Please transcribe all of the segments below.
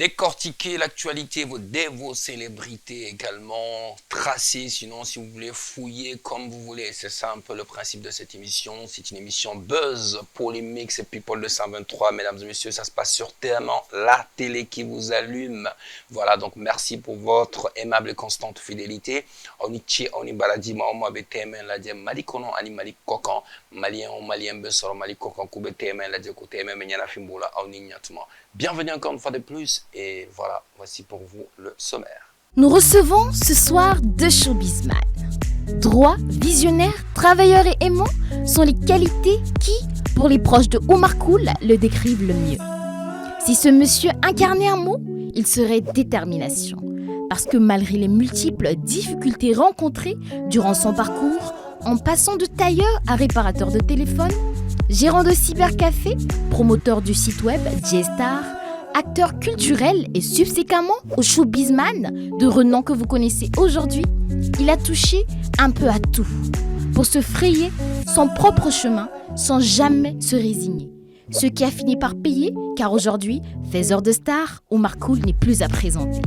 décortiquer l'actualité vos célébrités également, tracer, sinon si vous voulez fouiller comme vous voulez. C'est ça un peu le principe de cette émission. C'est une émission buzz, polémique, c'est People 223, mesdames et messieurs, ça se passe sur TM1, la télé qui vous allume. Voilà, donc merci pour votre aimable et constante fidélité. Onichi, Onibaladi, Maoma, BTM, la Diem, Malikono, Ani Malik Kokan, Malien, Malien, Besoro, Malik Kokan, Koube TM, la Diem, TM, Menyana Fimboula, Onignatuma. Bienvenue encore une fois de plus et voilà, voici pour vous le sommaire. Nous recevons ce soir deux showbizman. Droit, visionnaire, travailleur et aimant sont les qualités qui, pour les proches de Omar Cool, le décrivent le mieux. Si ce monsieur incarnait un mot, il serait détermination. Parce que malgré les multiples difficultés rencontrées durant son parcours, en passant de tailleur à réparateur de téléphone, gérant de cybercafé, promoteur du site web J-Star, acteur culturel et subséquemment au showbizman de renom que vous connaissez aujourd'hui, il a touché un peu à tout pour se frayer son propre chemin sans jamais se résigner. Ce qui a fini par payer car aujourd'hui, faiseur de stars, Omar Cool n'est plus à présenter.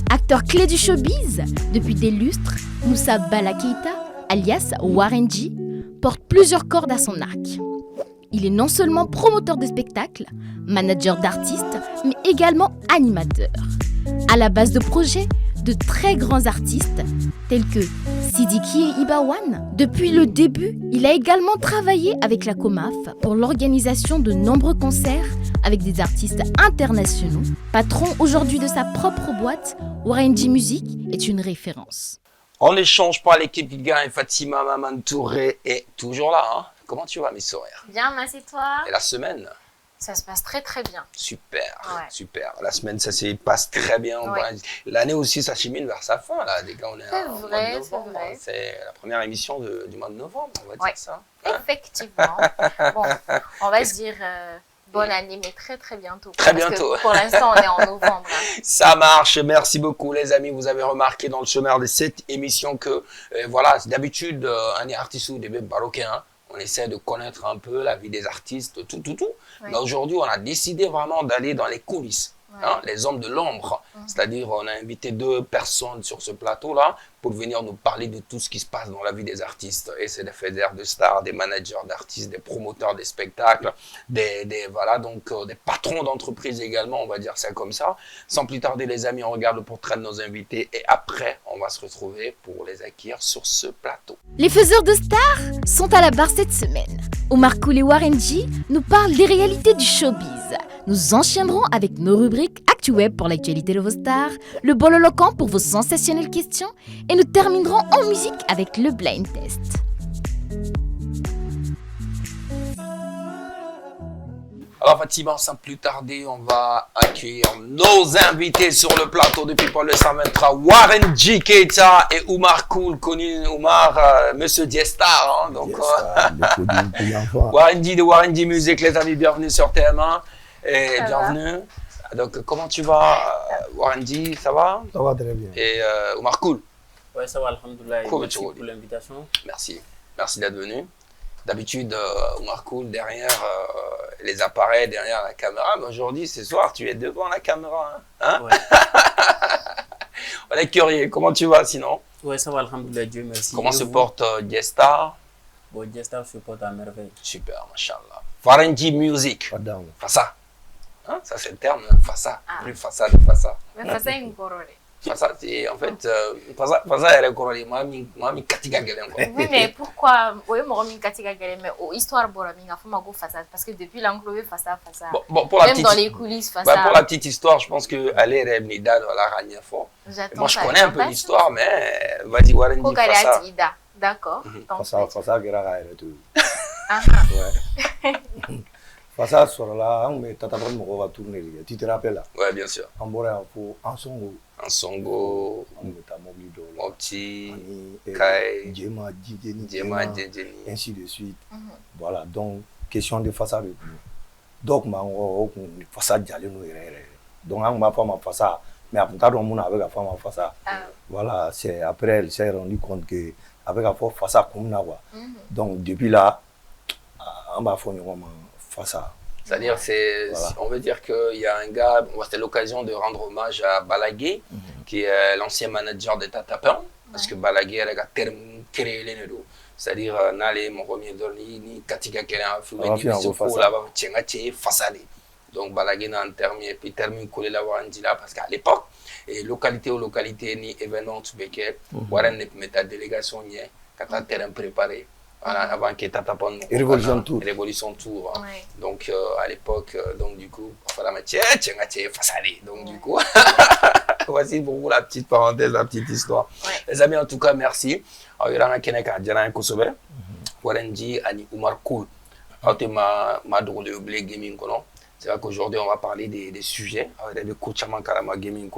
Acteur clé du showbiz, depuis des lustres, Moussa Bala Keita, alias Warren G, porte plusieurs cordes à son arc. Il est non seulement promoteur de spectacles, manager d'artistes, mais également animateur. À la base de projets de très grands artistes tels que Sidiki et Ibawan. Depuis le début, il a également travaillé avec la Comaf pour l'organisation de nombreux concerts avec des artistes internationaux. Patron aujourd'hui de sa propre boîte, Warren G Music est une référence. On n'échange pas l'équipe qui gagne. Fatima Maman Touré est toujours là. Hein. Comment tu vas, mes soeurs? Bien, merci toi. Et la semaine? Ça se passe très très bien. Super, ouais. Super. La semaine, ça se passe très bien. Ouais. L'année aussi, ça chemine vers sa fin. Là. Dès qu'on est C'est vrai, c'est vrai. C'est la première émission du mois de novembre, on va dire ça. Effectivement. Bon, on va se dire bonne année, mais très très bientôt. Très parce bientôt. Que pour l'instant, on est en novembre. Hein. Ça marche. Merci beaucoup, les amis. Vous avez remarqué dans le sommaire de cette émission que, voilà, d'habitude, un artiste ou des marocains, on essaie de connaître un peu la vie des artistes, tout. Ouais. Mais aujourd'hui, on a décidé vraiment d'aller dans les coulisses, Ouais. hein, les hommes de l'ombre. C'est-à-dire, on a invité deux personnes sur ce plateau-là pour venir nous parler de tout ce qui se passe dans la vie des artistes. Et c'est des faiseurs de stars, des managers d'artistes, des promoteurs des spectacles, des patrons d'entreprises également, on va dire ça comme ça. Sans plus tarder, les amis, on regarde le portrait de nos invités et après, on va se retrouver pour les acquérir sur ce plateau. Les faiseurs de stars sont à la barre cette semaine. Omar Cool et Warren G nous parlent des réalités du showbiz. Nous enchaînerons avec nos rubriques ActuWeb pour l'actualité de vos stars, le Bololocan pour vos sensationnelles questions et nous terminerons en musique avec le blind test. Alors Fatima, sans plus tarder, on va accueillir nos invités sur le plateau de People 223, Warren G Keita et Omar Cool, connu Omar, Monsieur J-Star. Hein, donc, Warren G de Warren G Music, les amis, bienvenue sur TM1 et bienvenue. Donc comment tu vas, Warren G, ça va? Ça va très bien. Et Omar Cool? Ouais, ça va, alhamdoulilah. Cool, merci pour l'invitation. Merci d'être venu. D'habitude, Omar Cool derrière les appareils, derrière la caméra. Mais aujourd'hui, ce soir, tu es devant la caméra. Hein? Ouais. On est curieux. Comment tu vas sinon? Ouais, ça va, alhamdoulilah, Dieu merci. Comment se porte J-Star? Bon, J-Star se porte à merveille. Super, machallah. Warren G Music. Madame. Fassa. Hein? Ça, c'est le terme. Fassa. Ah. Plus Fassa. Mais ça, c'est une corole. Fassa, c'est en fait. Fassa, elle est corolée. Moi, je katiga gelen. Oui, mais pourquoi? Oui, moi, je suis mais histoire de la façade. Parce que depuis l'enclos, façade. Bon, pour la Même petite, dans les coulisses, façade. pour la petite histoire, je pense que Ali Rebnida dans la Rania fort. Moi, je connais un peu l'histoire, mais vas-y, Warren G. Fassa. D'accord. Fasa kɛra yɛrɛ to Ah, fasa sɔrɔla an kun bɛ tata mɔgɔw ka tourner de kɛ tu te rappelles là Ouais, bien sûr. an bɔra yan fo Ansongo Un songo, an kun bɛ taa mobili dɔw la Mopti, ani Kai, Djema Djidjeni Djema, Djidjeni. ainsi de suite voilà donc question de fasa de kun dɔw kun b'an kɔ o kun fasa jalen don yɛrɛ yɛrɛ donc an kun b'a fɔ a ma fasa mais a kun t'a dɔn mun na a bɛ ka fɔ a ma fasa voilà c'est après elle s'est rendu compte que a bɛ ka fɔ fasa kun na quoi donc depuis là an b'a fɔ ɲɔgɔn ma fasa C'est-à-dire, on veut dire qu'il y a un gars, c'était l'occasion de rendre hommage à Balaguer, qui est l'ancien manager de Tatapan, parce que Balaguer a créé les néros. C'est-à-dire, Nale, mon premier dormi, ni Katika Kélen, ni façade. Donc, Balaguer n'a un terme, et puis terme collé la Warandila, parce qu'à l'époque, et localité ou localité, ni événement, tu peux que, Warren ne met ta délégation, ni, quand tu as terrain préparé. Avant qu'il y ait Révolution Tour. Hein. Ouais. Donc, à l'époque, donc du coup, il fallait mettre façade. Donc, du coup, voici pour vous la petite parenthèse, la petite histoire. Ouais. Les amis, en tout cas, merci. Il y a un Keneka, Djana Kosobe, Warenji, Ani Umar Koul. Ma drôle de blé gaming, c'est vrai qu'aujourd'hui, on va parler des sujets avec des coachements Karama Gaming.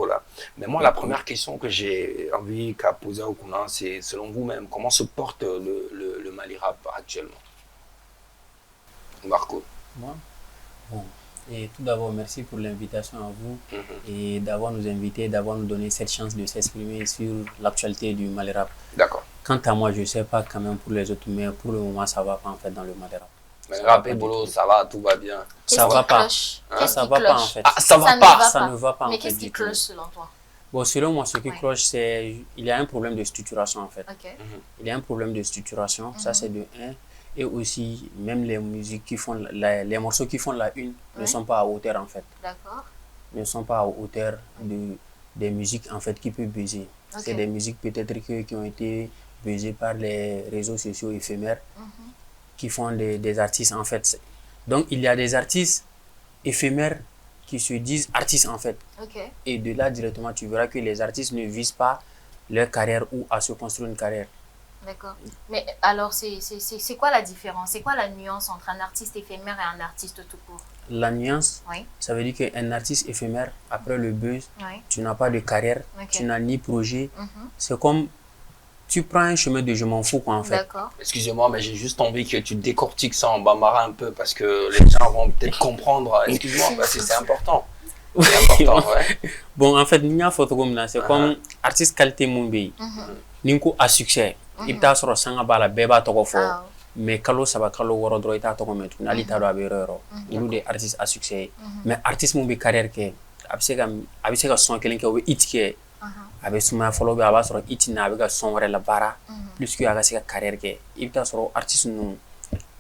Mais moi, la première question que j'ai envie de poser au Kuna, c'est selon vous-même, comment se porte le Mali Rap actuellement? Marco. Moi bon. Et tout d'abord, merci pour l'invitation à vous et d'avoir nous invité, d'avoir nous donné cette chance de s'exprimer sur l'actualité du Mali Rap. D'accord. Quant à moi, je ne sais pas quand même pour les autres, mais pour le moment, ça ne va pas en fait dans le Mali Rap. Mais rap et boulot, ça va, tout va bien. Ça va pas. Ça va pas en fait. Ah, ça va pas. Ça ne va pas en fait. Mais qu'est-ce qui cloche selon toi? Bon, selon moi, ce qui cloche, c'est il y a un problème de structuration en fait. Okay. Il y a un problème de structuration, ça c'est de 1. Et aussi, même les musiques qui font les morceaux qui font la une ne sont pas à hauteur en fait. D'accord. Ne sont pas à hauteur des musiques en fait qui peuvent buzzer. Okay. C'est des musiques peut-être qui ont été buzzées par les réseaux sociaux éphémères. Qui font des artistes en fait. Donc il y a des artistes éphémères qui se disent artistes en fait. Okay. Et de là directement tu verras que les artistes ne visent pas leur carrière ou à se construire une carrière. D'accord. Mais alors c'est quoi la différence? C'est quoi la nuance entre un artiste éphémère et un artiste tout court? La nuance, ça veut dire qu'un artiste éphémère, après le buzz, tu n'as pas de carrière, tu n'as ni projet. C'est comme tu prends un chemin de je m'en fous quoi en fait. D'accord. Excusez-moi, mais j'ai juste envie que tu décortiques ça en bambara un peu parce que les gens vont peut-être comprendre. Excuse-moi, parce que c'est important. C'est important, ouais. Bon, en fait, c'est comme artiste qualité Mumbai. Ninko a succès. Il t'a sur sanga bala beba toko fo. Mais kalo saba kalo woro dro ita toko metu. Nali ta do abero. Nous des artistes à succès. Mais artiste Mumbai carrière ke abise ka son kelen ke o hit ke. Avec suma follow be aba soro itina avec ka son wɛrɛ la baara plus que aga se ka carrière kɛ i bɛ taa sɔrɔ artiste ninnu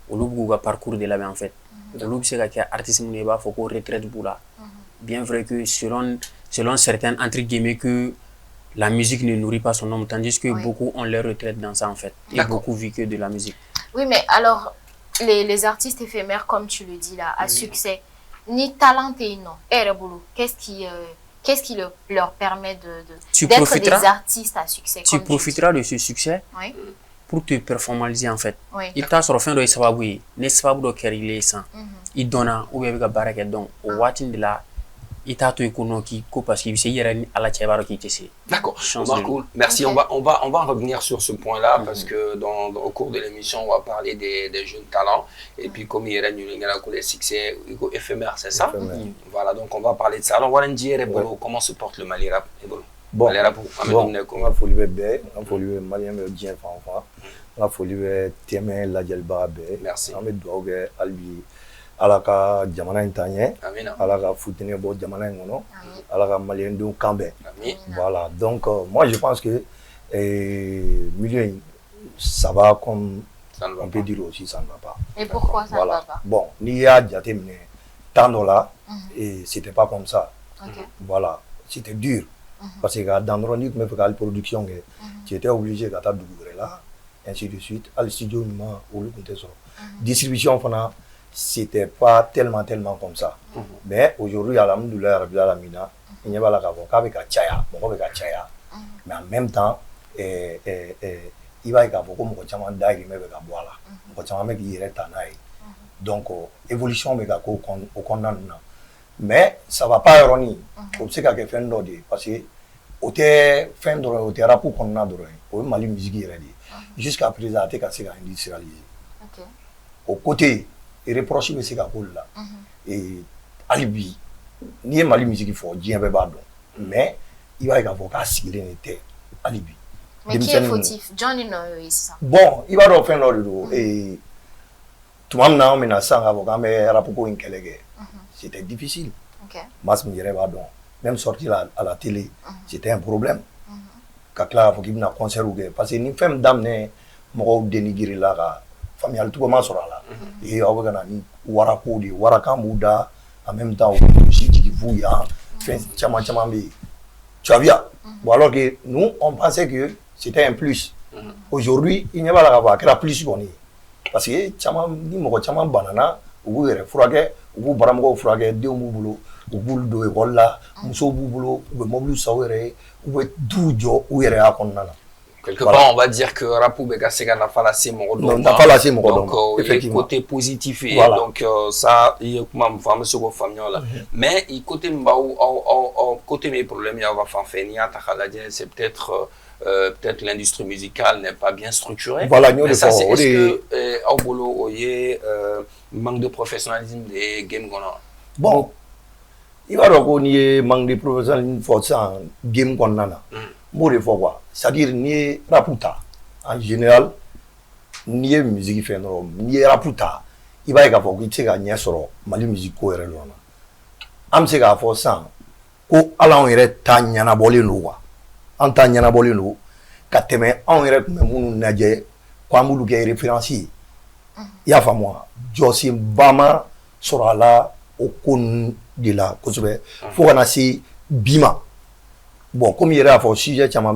olu b'u ka parcours de labɛn en fait olu bɛ se ka kɛ artiste minnu i b'a fɔ ko retraite b'u la bien vrai que selon certains entre guillemets que la musique ne nourrit pas son homme tandis que beaucoup ont leur retraite dans ça en fait et beaucoup vivent que de la musique. Oui, mais alors les artistes éphémères comme tu le dis là à succès ni talenté non qu'est-ce qui leur permet d'être des artistes à succès? Tu profiteras de ce succès pour te performaliser en fait. Il t'a sur fin de sababu, ne sababu do kɛra sans. Il donne ou bien avec baraka donc au watching de la il t'a tout économique parce qu'il s'est hier à la tchévaro qui était ici. D'accord. Marco, merci. Okay. On va revenir sur ce point-là parce que au cours de l'émission on va parler des jeunes talents et puis comme il y a les succès éphémères, c'est ça? Voilà, donc on va parler de ça. Alors Warenji comment se porte le Mali Rap? Bon, on a folie bébé, on a folie malien bien fanfa, on a folie témé la gelba bé. Merci. On met dogue albi. Alaka jamana intanye, alaka foutene bo jamana ngono, alaka malien dou kambe. Voilà, donc moi je pense que milieu ça va comme on peut dire aussi ça ne va pas. Et pourquoi ça ne va pas? Bon, ni a déjà tant là et c'était pas comme ça. Voilà, c'était dur parce que dans le rythme de la production, tu étais obligé de t'adouer là, ainsi de suite. À le studio, on le comptait ça. Distribution, c'était pas tellement comme ça. Mais aujourd'hui, alhamdoulilah, il n'y a pas la avec Chaya, mais en même temps, il va y avoir beaucoup de gens qui donc, évolution, mais ça va pas erroner. Comme c'est quelque chose d'autre, parce que au fin de au rapport qu'on a doré, au Mali musique jusqu'à présent, c'est qu'à industrialisé. Au côté et reproche mais c'est qu'à là et alibi ni Mali musique il faut dire mais il va y avoir qu'à signer n'était alibi. Mais qui est fautif? Johnny no ça. Bon, il va refaire l'ordre et tout le monde a ça quand mais rapport une collègue c'était difficile mas mi yɛrɛ b'a dɔn même sortir à la télé c'était un problème ka tila k'a fɔ k'i bɛna concert kɛ parce que ni fɛn min daminɛ mɔgɔw dénigrer la ka faamuyali cogo sɔrɔ a la aw bɛ ka na ni warako de ye warakan b'u da en même temps u bɛ si jigi f'u yan fɛn caman bɛ yen tu as vu bon alors que nous on pensait que c'était un plus aujourd'hui il ɲɛ b'a la k'a fɔ a kɛra plus kɔni parce que ni mɔgɔ caman banana u b'u yɛrɛ furakɛ u b'u baramɔgɔw furakɛ denw b'u bolo u b'u don école la musow b'u bolo u bɛ mobile san u yɛrɛ ye u bɛ duw jɔ u yɛrɛ y'a kɔnɔna na. Quelque part, on va dire que Rapou Begasega n'a pas laissé mon donc il y a côté positif et donc ça il y a comme femme sur vos familles là mais il côté côté mes problèmes il y a c'est peut-être l'industrie musicale n'est pas bien structurée. Voilà, mais ça c'est est-ce que au boulot manque de professionnalisme des games qu'on a. Bon, il va donc il y a manque de professionnalisme force en game qu'on a. Moi de fois quoi, c'est-à-dire ni raputa en général ni musique fait non ni raputa il va y avoir qui tient à nier sur mali musique ko yɛrɛ lɔna am se k'a fɔ san ko ala anw yɛrɛ ta ɲɛnabɔlen don wa an ta ɲɛnabɔlen don ka tɛmɛ anw yɛrɛ tun bɛ minnu lajɛ ko an b'olu kɛ référence ye i y'a faamu wa jɔsenba ma sɔrɔ a la o ko ninnu de la kosɛbɛ fo kana se bi ma. Bon, comme il y a un sujet, moi,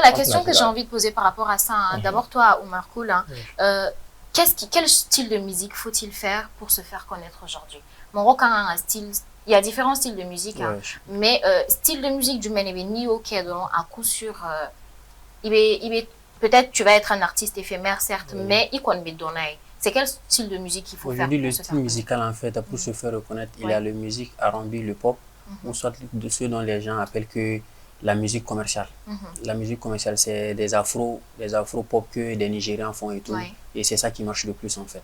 la question que j'ai envie de poser par rapport à ça, d'abord toi, Oumar Koul, quel style de musique faut-il faire pour se faire connaître aujourd'hui? Mon a un style, il y a différents styles de musique, mais style de musique du Ménévéni, ok, à coup sûr, peut-être tu vas être un artiste éphémère, certes, mais il connaît donner. C'est quel style de musique qu'il faut faire? Aujourd'hui, le style musical, en fait, pour se faire reconnaître, il y a la musique R&B, le pop, ou soit de ceux dont les gens appellent que la musique commerciale. La musique commerciale, c'est des afro-pop que des Nigériens font et tout. Et c'est ça qui marche le plus en fait.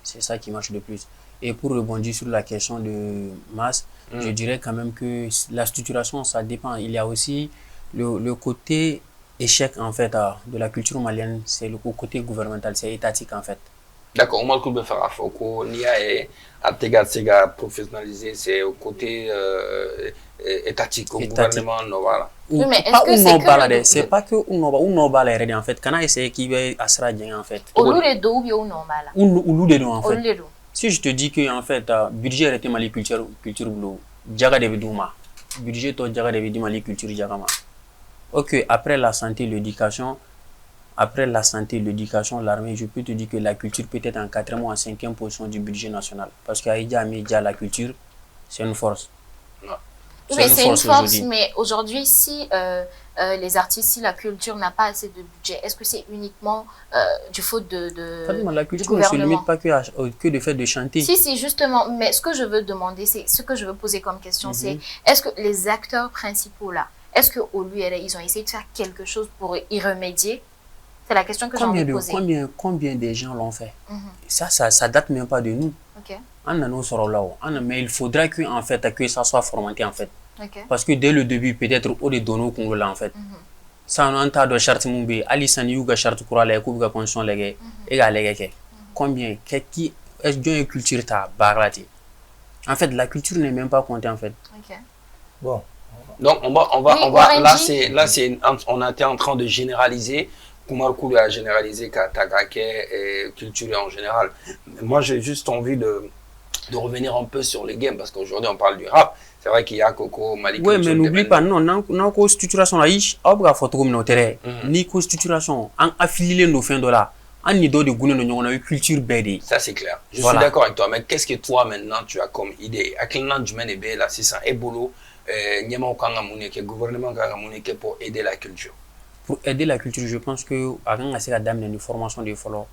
C'est ça qui marche le plus. Et pour rebondir sur la question de masse, je dirais quand même que la structuration, ça dépend. Il y a aussi le côté échec en fait de la culture malienne, c'est le côté gouvernemental, c'est étatique en fait. D'accord, on m'a le faire à Foko, Nia et Atega professionnalisé, c'est au côté étatique, au gouvernement, voilà. Oui, mais est-ce que c'est pas que on va les en fait, quand on essaie qu'il va asra en fait. Ou les deux ou normal. Ou les deux en fait. Si je te dis que en fait budget était mali culture bleu, jaga de bidouma. Budget to jaga de biduma mali culture jagama. OK, après la santé, l'éducation, l'armée, je peux te dire que la culture peut être en 4e ou en 5e position du budget national. Parce qu'à Média, la culture, c'est une force. Mais c'est une force, mais aujourd'hui, si les artistes, si la culture n'a pas assez de budget, est-ce que c'est uniquement du faute la culture ne se limite pas que de fait de chanter. Si, justement. Mais ce que je veux demander, c'est ce que je veux poser comme question, c'est est-ce que les acteurs principaux là, est-ce qu'au lieu, ils ont essayé de faire quelque chose pour y remédier? C'est la question que j'ai envie de poser. Combien de gens l'ont fait? Ça date même pas de nous. Mais il faudrait que, en fait, que ça soit formaté en fait. Parce que dès le début, peut-être, on est donné au Congo là en fait. Ça, on a de charte Mumbi, Alice Yuga charte Kourala, Kouga Constitution Légué, et combien, qui est-ce que culture ta barrati? En fait, la culture n'est même pas comptée en fait. Bon. Donc, on va là, on était en train de généraliser. Oumar Koul a généralisé Katagake et culture en général. Moi, j'ai juste envie de revenir un peu sur les games parce qu'aujourd'hui, on parle du rap. C'est vrai qu'il y a Coco, Malik. Oui, mais n'oublie pas, non, constitution là, on a photo comme notaire, ni constitution, en affilié nos fins de là, en nido de goût, on a eu culture bête. Ça, c'est clair. Je suis d'accord avec toi, mais qu'est-ce que toi, maintenant, tu as comme idée? À quel moment tu mènes là, c'est ça, et boulot, n'y a pas de gouvernement pour aider la culture. Pour aider la culture, je pense que avant de faire une formation de follow,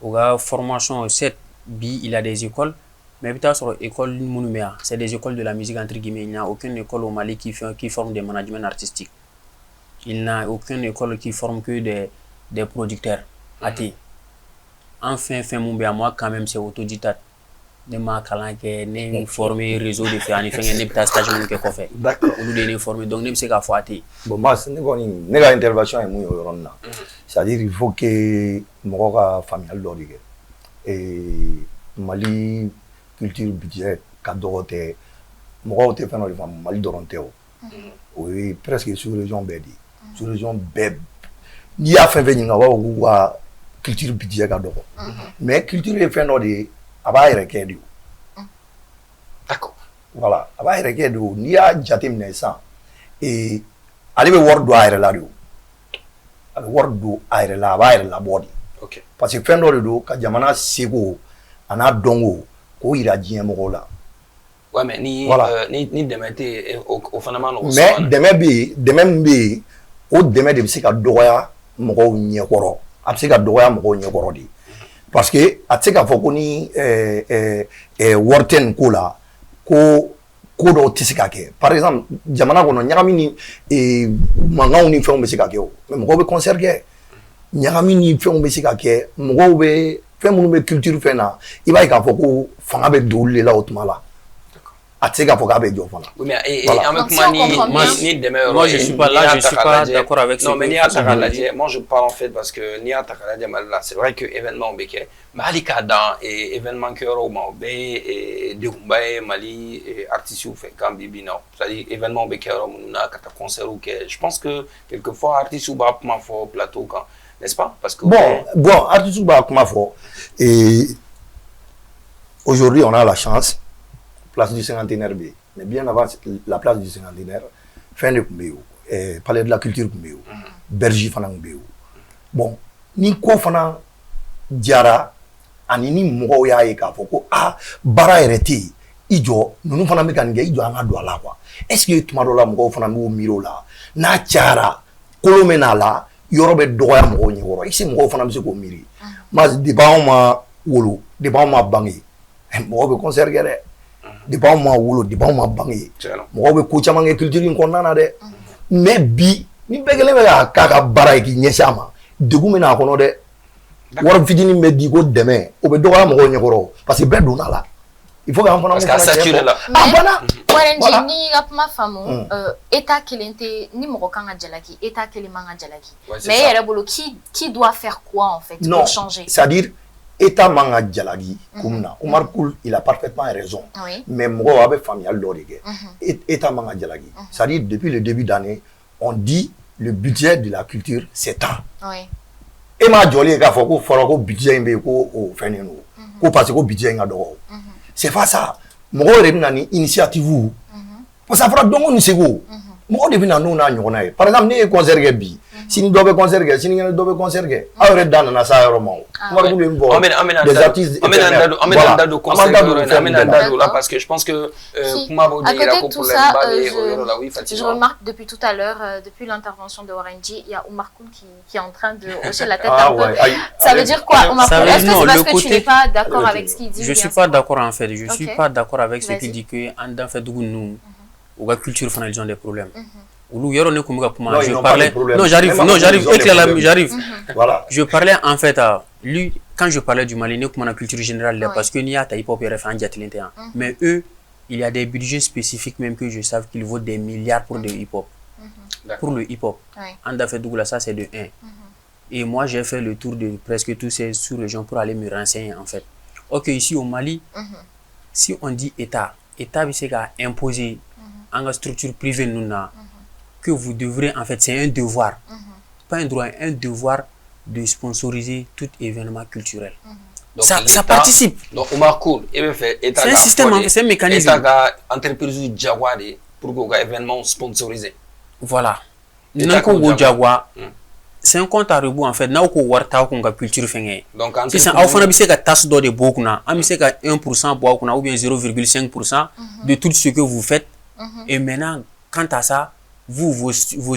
la formation 7 bi, il y a des écoles, mais peut-être sur l'école Monuméa, c'est des écoles de la musique entre guillemets. Il n'y a aucune école au Mali qui forme des managements artistiques. Il n'y a aucune école qui forme que des producteurs. Enfin, Monuméa, moi quand même c'est autodidacte. ne ma kalan kɛ ne formé réseau de fɛ ani fɛngɛ ne bɛ taa stage minnu kɛ kɔfɛ olu de ne formé donc ne bɛ se k'a fɔ a tɛ bon moi ne kɔni ne ka intervention ye mun ye o yɔrɔnin na c'est à dire il faut que mɔgɔ ka faamuyali dɔ de kɛ Mali culture budget ka dɔgɔ tɛ mɔgɔw tɛ fɛn dɔ de faamu Mali dɔrɔn tɛ o ye presque sous région bɛɛ de sous région bɛɛ n'i y'a fɛn fɛn ɲininka u b'a fɔ k'u ka culture budget ka dɔgɔ mais culture ye fɛn dɔ de ye a b'a yɛrɛ kɛ de D'accord. Voilà a b'a yɛrɛ kɛ de n'i y'a jateminɛ sisan ale bɛ wari don a yɛrɛ la de a bɛ wari don a yɛrɛ la a b'a yɛrɛ labɔ de parce que fɛn dɔ de don ka jamana seko a n'a dɔnko k'o yira diɲɛ mɔgɔw la. Ouais, mais ni dɛmɛ tɛ o fana ma nɔgɔn. Mais dɛmɛ bɛ yen dɛmɛ min bɛ yen o dɛmɛ de bɛ se ka dɔgɔya mɔgɔw ɲɛkɔrɔ a bɛ se ka dɔgɔya mɔgɔw ɲɛkɔrɔ de parce que a tɛ se k'a fɔ ko ni wari tɛ nin ko la ko dɔw tɛ se ka kɛ par exemple jamana kɔnɔ ɲagami ni mankanw ni fɛnw bɛ se ka kɛ o mais mɔgɔw bɛ concert kɛ ɲagami ni fɛnw bɛ se ka kɛ mɔgɔw bɛ fɛn minnu bɛ culture fɛn na i b'a ye k'a fɔ ko fanga bɛ don olu de la o tuma la a tɛ se k'a fɔ k'a bɛ jɔ fana. Mais an bɛ kuma ni dɛmɛ yɔrɔ moi je suis pas d'accord avec ce non mais n'i y'a ta k'a lajɛ moi je parle en fait parce que n'i y'a ta k'a lajɛ Mali la c'est vrai que événement bɛ kɛ mais hali k'a dan événement kɛyɔrɔw ma o bɛɛ ye degunba ye Mali artistes fɛ kan bi na c'est à dire événement bɛ kɛ yɔrɔ minnu na ka taa concerts kɛ je pense que quelquefois artistes b'a kuma fɔ plateau kan n'est-ce pas parce que bon artistes b'a kuma fɔ et aujourd'hui on a la chance place du cinquantenaire B. Mais bien avant la place du cinquantenaire, fin de Kumbeo, palais de la culture Kumbeo, Bergy fana Kumbeo. Bon, ni ko fana jara ani ni mɔgɔw y'a ye k'a fɔ ko baara yɛrɛ tɛ yen i jɔ ninnu fana bɛ ka nin kɛ i jɔ an ka don a la quoi est-ce que tuma dɔ la mɔgɔw fana b'u miiri o la n'a cayara kolon bɛ n'a la yɔrɔ bɛ dɔgɔya mɔgɔw ɲɛkɔrɔ est-ce que mɔgɔw fana bɛ se k'o miiri depuis anw ma wolo depuis anw ma bange mɔgɔw bɛ concert kɛ dɛ. Depuis anw ma wolo depuis anw ma bange mɔgɔw bɛ ko caman kɛ culture in kɔnɔna na dɛ mais bi ni bɛɛ kelen bɛ k'a ka baara ye k'i ɲɛsin a ma degun bɛ n'a kɔnɔ dɛ wari fitinin bɛ di ko dɛmɛ o bɛ dɔgɔya mɔgɔw ɲɛkɔrɔ parce que bɛɛ donna la il faut que an fana parce que a saturé la Warenji ni ka kuma faamu état kelen tɛ ni mɔgɔ kan ka jalaki état kelen man ka jalaki mais e yɛrɛ bolo qui doit faire quoi en fait pour changer c'est-à-dire État man ka jalaki comme na Omar Koul il a parfaitement raison mais mɔgɔw a bɛ faamuyali dɔ de kɛ État man ka jalaki c'est-à-dire depuis le début d'année on dit le budget de la culture s'étend e m'a jɔlen ye k'a fɔ ko fɔra ko budget in bɛ yen ko o fɛnnen don ko parce que ko budget in ka dɔgɔ c'est pas ça mɔgɔw yɛrɛ bɛ na ni initiative parce que a fɔra dɔnko ni seko mɔgɔw de bɛ na n'o n'a ɲɔgɔnna ye par exemple ne ye concert kɛ bi sini dɔ bɛ concert kɛ sinikɛnɛ dɔ bɛ concert kɛ aw yɛrɛ da nana s'a yɔrɔ ma o Omar Koul bɛ bɔ des artistes an bɛna da don concert yɔrɔ in na an bɛna da don là parce que je pense que kuma b'o de yira ko problème ba bɛ o yɔrɔ la oui Fatima. Je remarque depuis tout à l'heure depuis l'intervention de Warenji il y a Omar Koul qui est en train de hocher la tête un peu ça veut dire quoi Omar Koul est-ce que c'est parce que tu n'es pas d'accord avec ce qu'il dit? Je suis pas d'accord en fait je suis pas d'accord avec ce qu'il dit que en dan fait dugu nu ou la culture fana ils ont des problèmes. Je parlais. Non, j'arrive. Voilà. Je parlais en fait à lui quand je parlais du Mali, comme la culture générale, parce que n'y a ta hip-hop mais eux, il y a des budgets spécifiques même que je sais qu'ils vaut des milliards pour le hip-hop. Pour le hip-hop. En fait, Douglas, ça c'est de 1. Et moi, j'ai fait le tour de presque tous ces sous-régions pour aller me renseigner en fait. Ok, ici au Mali, si on dit État, c'est qu'à imposer en structure privée nous que vous devrez, en fait, c'est un devoir, pas un droit, un devoir de sponsoriser tout événement culturel. Donc, ça participe. Donc, Omar Koul, c'est un système, c'est un mécanisme. L'État a entreprise Jaguar pour que l'événement sponsorisé. Voilà. Nous Jaguar. C'est un compte à rebours, en fait. Nous avons warta la culture fengé. Donc, si ça a fait que tasse d'eau de beaucoup, on a mis 1% ou bien 0,5% de tout ce que vous faites. Et maintenant, quant à ça, vos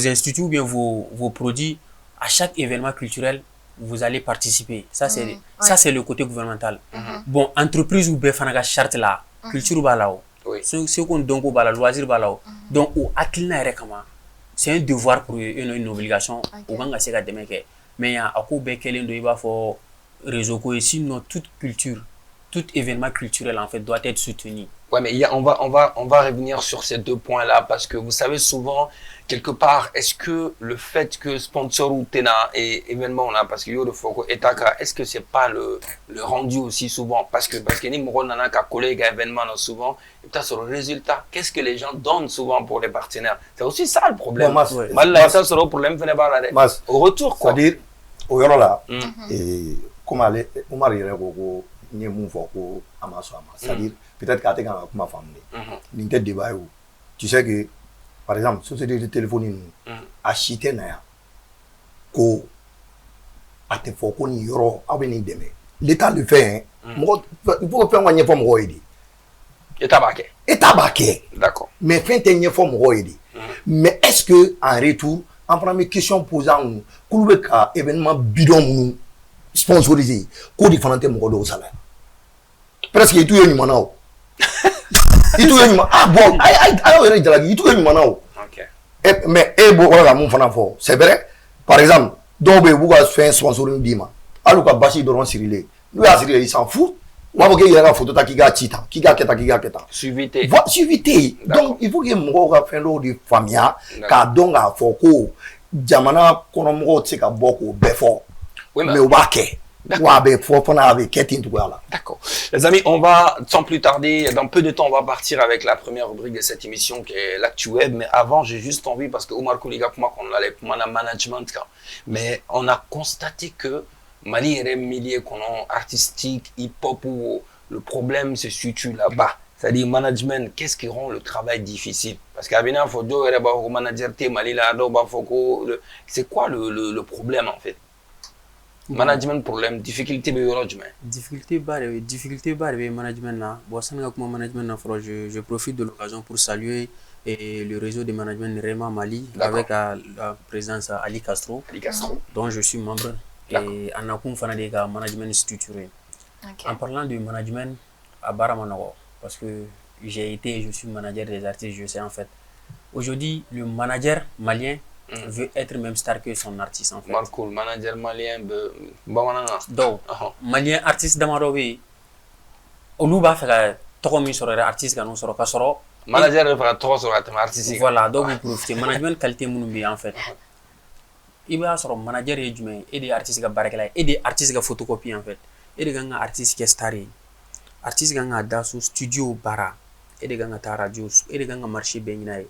instituts ou bien vos produits, à chaque événement culturel, vous allez participer. Ça, c'est le côté gouvernemental. Bon, entreprise ou bien fanaga charte là, culture balao. Ce qu'on donne au bala, loisir balao. Donc, au atlina rekama, c'est un devoir pour une obligation. Au ganga c'est mais il y a un peu de réseau sinon toute culture tout événement culturel en fait doit être soutenu. Ouais, mais on va revenir sur ces deux points-là parce que vous savez souvent, quelque part, est-ce que le fait que sponsor ou tena et événement on a parce que yo de foko etaka, est-ce que c'est pas le rendu aussi souvent parce que ni moro nana ka collègue événement souvent et peut-être sur le résultat, qu'est-ce que les gens donnent souvent pour les partenaires? C'est aussi ça le problème. Mal ça sur le problème venez pas là. Au retour quoi. C'est-à-dire au yoro là et comme aller Omar yere ko ni mun fo ko amaso ama. C'est-à-dire peut-être qu'à t'es comme famille. N'inquiète débat où tu sais que par exemple société de téléphonie acheter na ko ate fo ko ni yoro abeni deme l'état le fait il faut faire un effort mo aider état baké d'accord mais fin un effort mo aider mais est-ce que en retour en première question posant ku ka événement bidon nous sponsorisé ko différente mo do salaire presque tout est numanao itu yema ah bon ay yere jalagi itu yema nao OK mais bon voilà mon fana fo c'est vrai par exemple donc vous ga faire sponsoring dima alu ka bashi doron sirile lui a sirile il s'en fout wa bo ke yera photo ta ki ga keta suivité donc il faut que mo ga faire lo de famia ka donga fo ko jamana kono mo ti ka boko befo mais o ba ke D'accord. Les amis, on va, sans plus tarder, dans peu de temps, on va partir avec la première rubrique de cette émission qui est l'actu web. Mais avant, j'ai juste envie, parce que Omar Kouliga, pour moi, qu'on allait pour mon management, mais on a constaté que Mali est milieu qu'on a artistique, hip-hop, où le problème se situe là-bas. C'est-à-dire, management, qu'est-ce qui rend le travail difficile? Parce qu'à Bina, il faut dire, manager, Mali, c'est quoi le problème en fait? Management problème difficulté difficulté management là bon ça management là je profite de l'occasion pour saluer le réseau de management Réma Mali avec la présence Ali Castro dont je suis membre et en a fana de management structuré. En parlant de management à Baramanogo parce que j'ai été et je suis manager des artistes, je sais en fait aujourd'hui le manager malien veut être même star que son artiste en fait. Marcoul, manager malien donc malien artiste damaro be olu ba fa ka togo mi soro artiste kanu soro ka soro manager fa togo soro artiste voilà donc vous profitez management qualité munu bi en fait il va soro manager e jume et des artistes ka barakela et des artistes ka photocopie en fait et des ganga artiste qui star artiste ganga dasu studio bara et des ganga ta radio et des ganga marché beninaye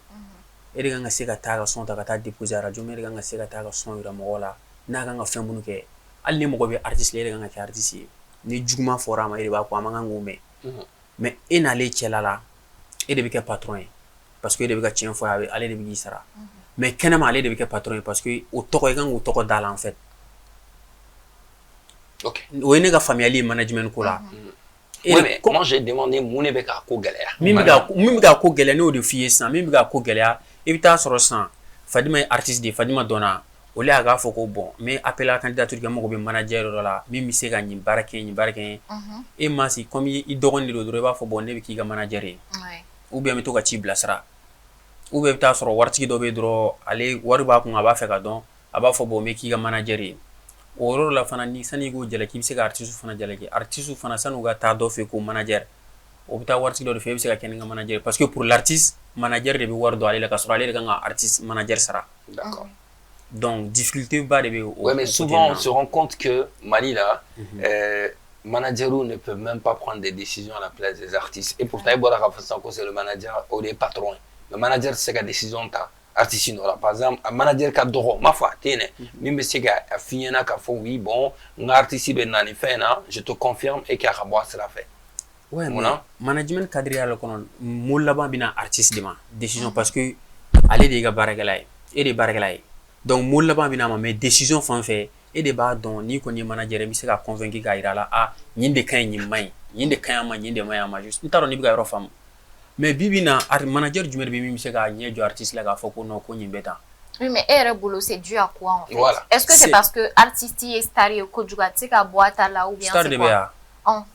ere ganga sega taga son ta kata déposer radio mais ganga sega taga son ira mogola na ganga fembunu ke alni mogo be artiste le ganga ki artiste ni juguma forama ere ba ko amanga ngume mais ena le chelala ere be ke patron parce que ere be ka tien fo ale de bi sara mais kenema ale de be ke patron parce que o toko ganga o toko dala en fait OK o ene ga family management ko la oui, mais comment j'ai demandé mon évêque à ko galère mimi ga ko galère no de fier sans mimi ga ko galère et puis t'as sur sang Fadima est artiste de Fadima Donna au lieu à foko bon mais appel à la candidature que mo be manager là mimi se ga ni barake et masi comme il dogon de droit fo bon ne ki ga manager ou bien to ka ci blasra ou bien t'as sur warti do be dro aller war ba ko ba fe ka don aba fo bon me ki ga manager o la fana ni sani go jala ki se ga artiste fana jala ki artiste fana sanu ga ta do fe ko manager o bita warti do fe se ga ken ga manager parce que pour l'artiste manager de be war do aller la kasura aller ga artiste manager sara d'accord donc difficulté ba de be ouais mais souvent on se rend compte que Mali là manager ne peut même pas prendre des décisions à la place des artistes et pourtant il boira façon que c'est le manager ou les patrons le manager c'est la décision ta artiste n'aura par exemple un manager ka doro ma foi tene même c'est que finina ka fo oui bon un artiste be nani fait na je te confirme et qu'il a boire cela fait. Ouais, mais management cadre à l'occasion, mon là-bas bina artiste demain décision parce que aller des gars baragalay et des baragalay donc mon là-bas bina mais décision fan fait et des bas donc ni qu'on y manager mais c'est qu'à convaincre gars là ah ni de quand ni mai ni de quand ma ni de mai ma juste nous t'arrons ni gars femme mais bibina manager du mer bibi c'est qu'à ni du artiste là gars faut qu'on no qu'on y bêta. Oui mais erreur boulot c'est dû à quoi en fait? Voilà. Est-ce que c'est parce que artiste est staré au conjugat c'est qu'à boîte là ou bien c'est quoi?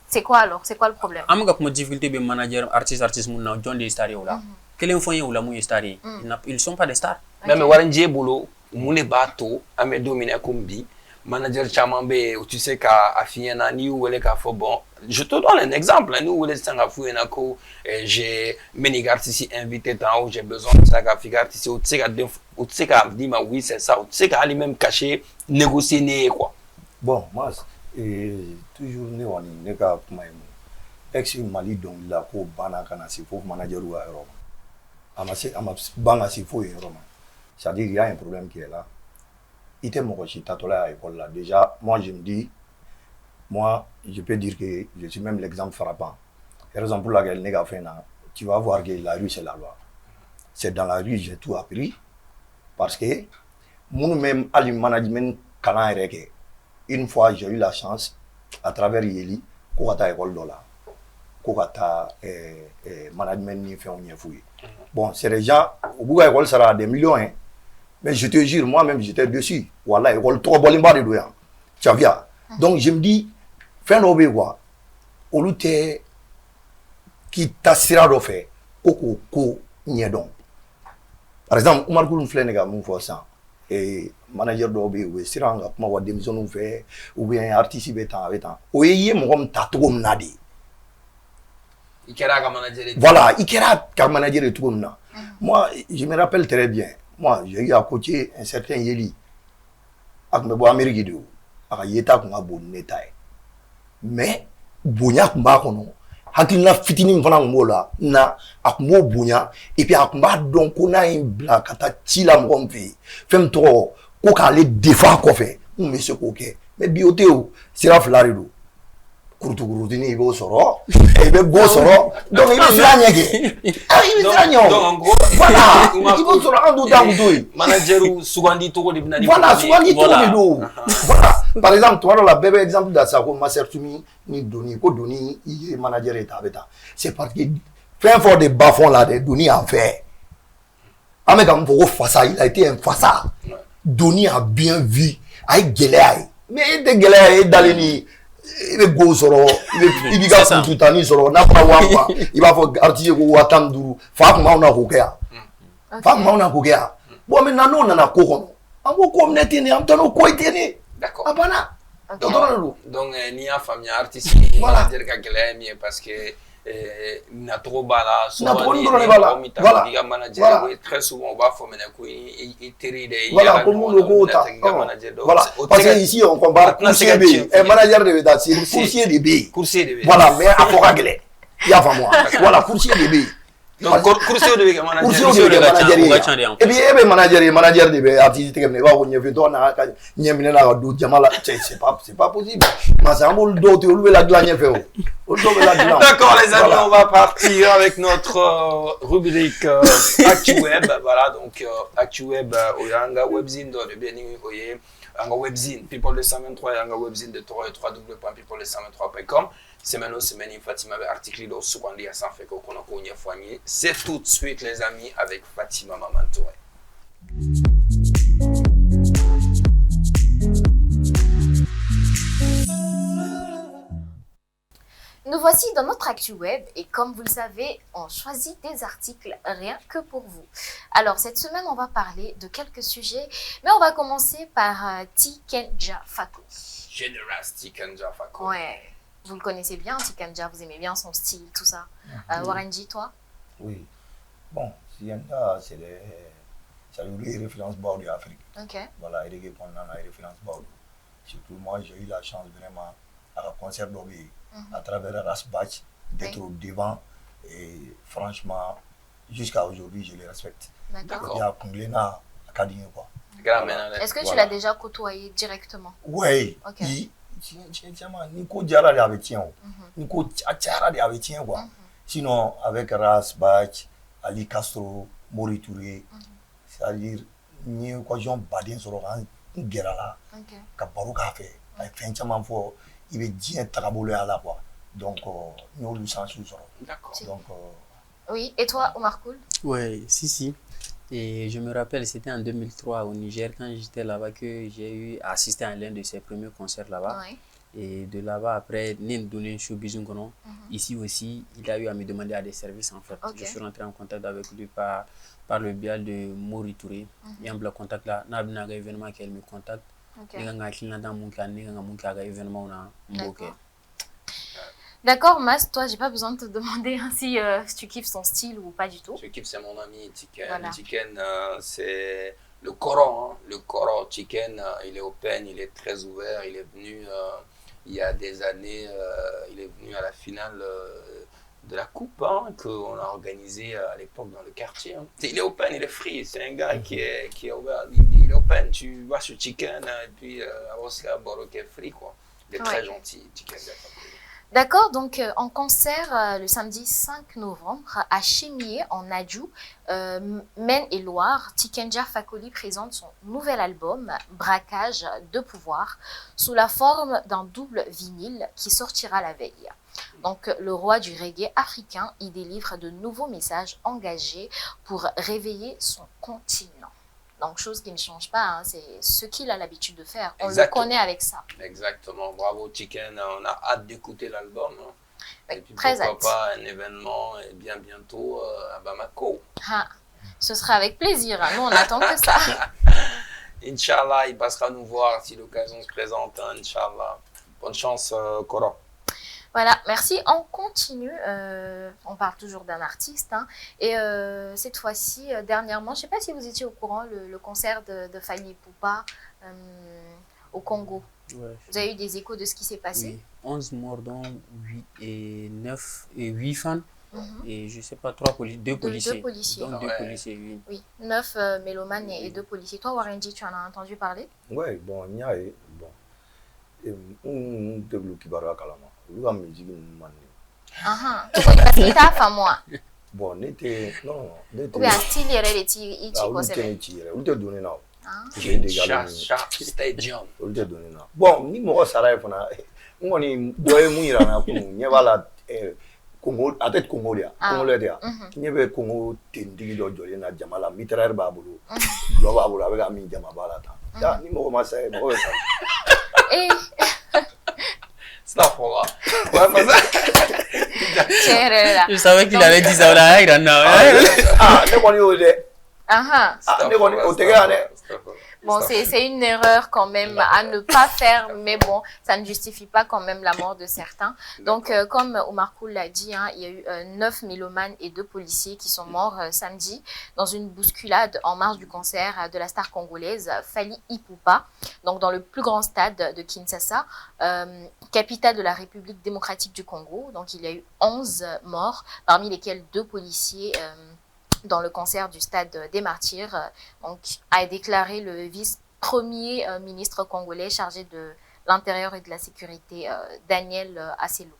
C'est quoi alors? C'est quoi le problème? Amga comme difficulté be manager artiste mun na John des stars là. Quel info y ou la mouille star ils sont pas des stars. Même waranjé boulot mune bato ame dominer comme bi manager Chamambe, où tu sais qu'à Fiena, ni où elle est bon. Je te donne un exemple. Nous, où elle est j'ai many artistes invités dans où j'ai besoin de ça, artistes, où tu sais qu'à dire, oui, c'est ça, où tu sais qu'à lui-même cacher, négocier, quoi. Bon, moi, toujours, ne ka kuma ex Mali donc la ko bana kana si faut manager ou aéro. Ama banga si faut aéro. C'est-à-dire il y a un problème qui est là. Il était mon à l'école là. Déjà, moi je me dis, moi je peux dire que je suis même l'exemple frappant. Raison pour laquelle tu vas voir que la rue c'est la loi. C'est dans la rue j'ai tout appris parce que mon même à management calan une fois j'ai eu la chance à travers Yeli pour ta école là. Pour ta management ni fait on y fouille. Bon, c'est des gens au bout de l'école ça sera des millions hein. Mais je te jure, moi-même, j'étais dessus. Voilà, école trop bonne de doyan. Tu vois. Donc, je me dis, fin d'obé quoi, au lieu qui t'a sira de faire, ko nyedon. Par exemple, Omar Koulou Flenega, mon ça. Et manager d'obé, ou sira nga, kuma wa démission nous fait, ou bien artiste bétan, bétan. Ou yé mon tatou nadi. Ikera manager. Voilà, Ikera manager et tout na. Moi, je me rappelle très bien. Moi, j'ai eu à côté un certain Yeli. Avec mes bois américains, avec Yeta qu'on a bon détail. Mais, Bounya Kumba kono, hakilina fitini mfana mbola na akmo Bounya et puis akma donc on a un blanc kata tila mkomfi. Fem to ko ka le défend ko fait. Monsieur Koké. Mais bioteo, sera flarido. Kurutugurutini ibo soro, ebe go soro, donc il va se donc en gros, voilà, il va soro en doutant doué. Manager ou Sougandi Togo de Binani. Voilà, Sougandi Togo de do. Voilà, par exemple, toi là, bébé exemple d'Asako, Maser Tumi, ni Doni, ko Doni, il est manager et tabeta. C'est parce que fait un fort des bas-fonds là, des Doni en fait. Amekam Foko Fassa, il a été un Fassa. Doni a bien vu, avec Gelay. Mais il était Gelay dans les il est go soro il va faire tout tani soro n'a pas wamba il va faire artiste ko watam duru fa ko mauna ko kea fa ko mauna ko kea bon mais nano nana ko kono an ko communauté ni am tano ko iteni d'accord abana donc ni a famille artiste voilà dire ka gele mi parce que na trop bala souvent voilà très souvent on va former ko iteri voilà comme on go ta voilà parce que ici on compare coursier B un manager de beta c'est coursier de B voilà mais à fort gele il y a moi voilà coursier de B donc coursier de B manager et puis ebe manager de B artiste que ne va ko nyefe to na nyemine na do jamala c'est pas possible mais ça on do te louer la glagne fait d'accord les amis, on va partir avec notre rubrique ActuWeb. Voilà, donc ActuWeb, Oyanga Webzine, de Béni, Oye, Anga Webzine, People de 123, Anga Webzine de 3w.people123.com. C'est maintenant, Fatima avec article de Sougandi à San Feko, qu'on a connu Foigné. C'est tout de suite, les amis, avec Fatima Mamantouré. Nous voici dans notre ActuWeb et comme vous le savez, on choisit des articles rien que pour vous. Alors cette semaine, on va parler de quelques sujets, mais on va commencer par Tikenja Fakoly. Général Tikenja Fakoly. Ouais, vous le connaissez bien, Tikenja, vous aimez bien son style, tout ça. Warenji, toi? Oui. Bon, Tikenja, c'est les références bord de l'Afrique. Ok. Voilà, il y a des références bord. Surtout moi, j'ai eu la chance vraiment à un concert d'Obi. À travers Rasbach, d'être devant et franchement, jusqu'à aujourd'hui, je les respecte. D'accord. Il y a Kunglena Académie quoi. Est-ce que tu l'as déjà côtoyé directement? Oui. Ok. Nico Diara de Avetien. Nico Tchara de Avetien quoi. Sinon, avec Rasbach, Ali Castro, Mori Touré, c'est-à-dire, ni occasion badin sur un guerre Kabarou Café, avec Fenchaman for. Il veut dire travailler à la fois. Donc, nous le sens sous. D'accord. Donc, oui, et toi, Omar Koul? Oui, si. Et je me rappelle, c'était en 2003 au Niger, quand j'étais là-bas, que j'ai eu à assister à l'un de ses premiers concerts là-bas. Ouais. Et de là-bas, après, Nin donné un show bisounono. Ici aussi, il a eu à me demander à des services en fait. Je suis rentré en contact avec lui par le biais de Mori Touré. Il y a un bloc contact là, il y a un événement qu'elle me contacte. ne kan ka hakilina da mun kɛ ne kan ka mun kɛ a ka événement na n b'o kɛ. D'accord, Mas, toi, j'ai pas besoin de te demander si tu kiffes son style ou pas du tout. Je kiffe, c'est mon ami Tiken. Voilà. Tiken, c'est le Coran. Hein. Le Coran, Tiken, il est open, il est très ouvert. Il est venu il y a des années, il est venu à la finale de la coupe qu'on a organisée à l'époque dans le quartier. Hein. Il est open, il est free. C'est un gars qui est ouvert. Il est open. Tu vas sur Tiken et puis Oscar Borok est free, quoi. Il est très gentil, Tiken. D'accord, donc en concert le samedi 5 novembre à Chémier en Adjou, Maine-et-Loire, Tikenja Fakoli présente son nouvel album Braquage de pouvoir sous la forme d'un double vinyle qui sortira la veille. Donc le roi du reggae africain y délivre de nouveaux messages engagés pour réveiller son continent. Donc, chose qui ne change pas, hein, c'est ce qu'il a l'habitude de faire. On le connaît avec ça. Exactement. Bravo, Tiken. On a hâte d'écouter l'album. Hein. Oui, et puis, très pourquoi hâte. pas un événement bien bientôt à Bamako. Ah, ce sera avec plaisir. Hein. Nous, on attend que ça. Inch'Allah, il passera nous voir si l'occasion se présente. Hein, Inch'Allah. Bonne chance, Cora. Voilà, merci. On continue. On parle toujours d'un artiste. Hein, et cette fois-ci, dernièrement, je ne sais pas si vous étiez au courant, le concert de Fally Ipupa au Congo. Ouais. Vous avez eu des échos de ce qui s'est passé? Oui, 11 morts, dont 8 fans. Et je ne sais pas, 2 policiers. Deux policiers. Donc 2 policiers, oui. Oui, 9 mélomanes et 2 policiers. Toi, Warenji, tu en as entendu parler? Oui, bon, il y a un début qui va calama. Lui a musique mani. Ah, tu connais pas si t'as fait moi. Bon, n'était non, n'était. Ou bien style il est il Ah, tu n'était tiré. On te donné là. Kinshasa Stadium. On te donné là. Bon, ni moi ça arrive na. On ni doye muira na ko ni bala Congo à tête Congo dia. Congo le dia. Ni be Congo tindigi do joli na jamala mitrer ba bulu. Lo ba bulu avec ami jama bala ta. Ya ni mo ma sai mo ça. Eh Astaghfirullah. Ouais, Je savais qu'il avait dit ça là, Ah, ne connais pas de. ah. Ne connais au tega ne. Bon, c'est une erreur quand même à ne pas faire, mais bon, ça ne justifie pas quand même la mort de certains. Donc, comme Omar Koul l'a dit, hein, il y a eu 9 mélomanes et 2 policiers qui sont morts samedi dans une bousculade en marge du concert de la star congolaise Fally Ipupa, donc dans le plus grand stade de Kinshasa, capitale de la République démocratique du Congo. Donc, il y a eu 11 morts, parmi lesquels 2 policiers dans le concert du stade des Martyrs, donc, a déclaré le vice-premier ministre congolais chargé de l'intérieur et de la sécurité, Daniel Asselo.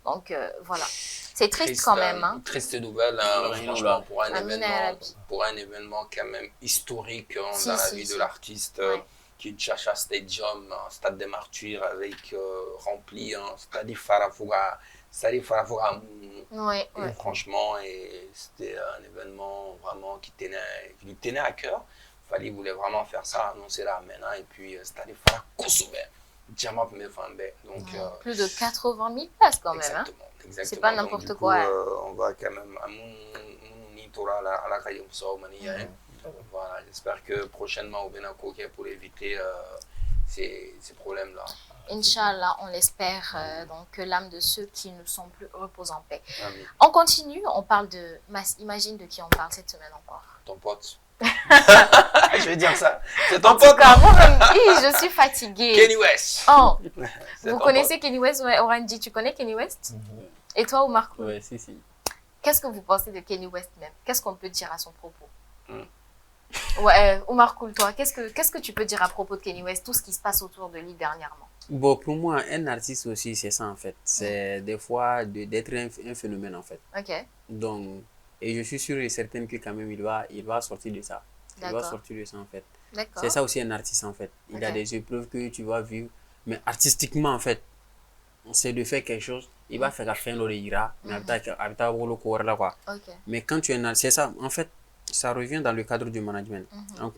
Donc voilà, c'est triste quand même. Hein. Triste nouvelle, hein, franchement, pour un événement quand même historique dans la vie de l'artiste. Kinshasa Stadium, stade des Martyrs avec rempli, stade Farafoura. Franchement, et c'était un événement vraiment qui lui tenait à cœur. Fally voulait vraiment faire ça, annoncer là maintenant, et puis c'était Fara Kosobe. Donc, plus de 80 000 places quand même. Exactement. Exactement. C'est pas n'importe donc, quoi. On va quand même à la Voilà, j'espère que prochainement au Benako pour éviter ces problèmes-là. Inch'Allah, on l'espère, donc que l'âme de ceux qui ne sont plus reposent en paix. Amen. On continue, on parle de... Imagine de qui on parle cette semaine encore. Ton pote. Je vais dire ça. C'est ton En tout pote. cas, moi, je suis fatiguée. Kenny West. Oh, vous connaissez Kenny West, Oranji, tu connais Kenny West? Et toi, Omar Koul? Ouais, si. Qu'est-ce que vous pensez de Kenny West même? Qu'est-ce qu'on peut dire à son propos? Ouais, Omar Koul, toi, qu'est-ce que tu peux dire à propos de Kenny West, tout ce qui se passe autour de lui dernièrement? Bon, pour moi, un artiste aussi, c'est ça en fait. C'est des fois d'être un phénomène en fait. Ok. Donc, et je suis sûr et certain que quand même, il va sortir de ça. Il va sortir de ça en fait. C'est ça aussi un artiste en fait. Il a des épreuves que tu vas vivre. Mais artistiquement en fait, c'est de faire quelque chose. Il va faire faire l'oreillera. Mais quand tu es un artiste, c'est ça. En fait, ça revient dans le cadre du management. Donc,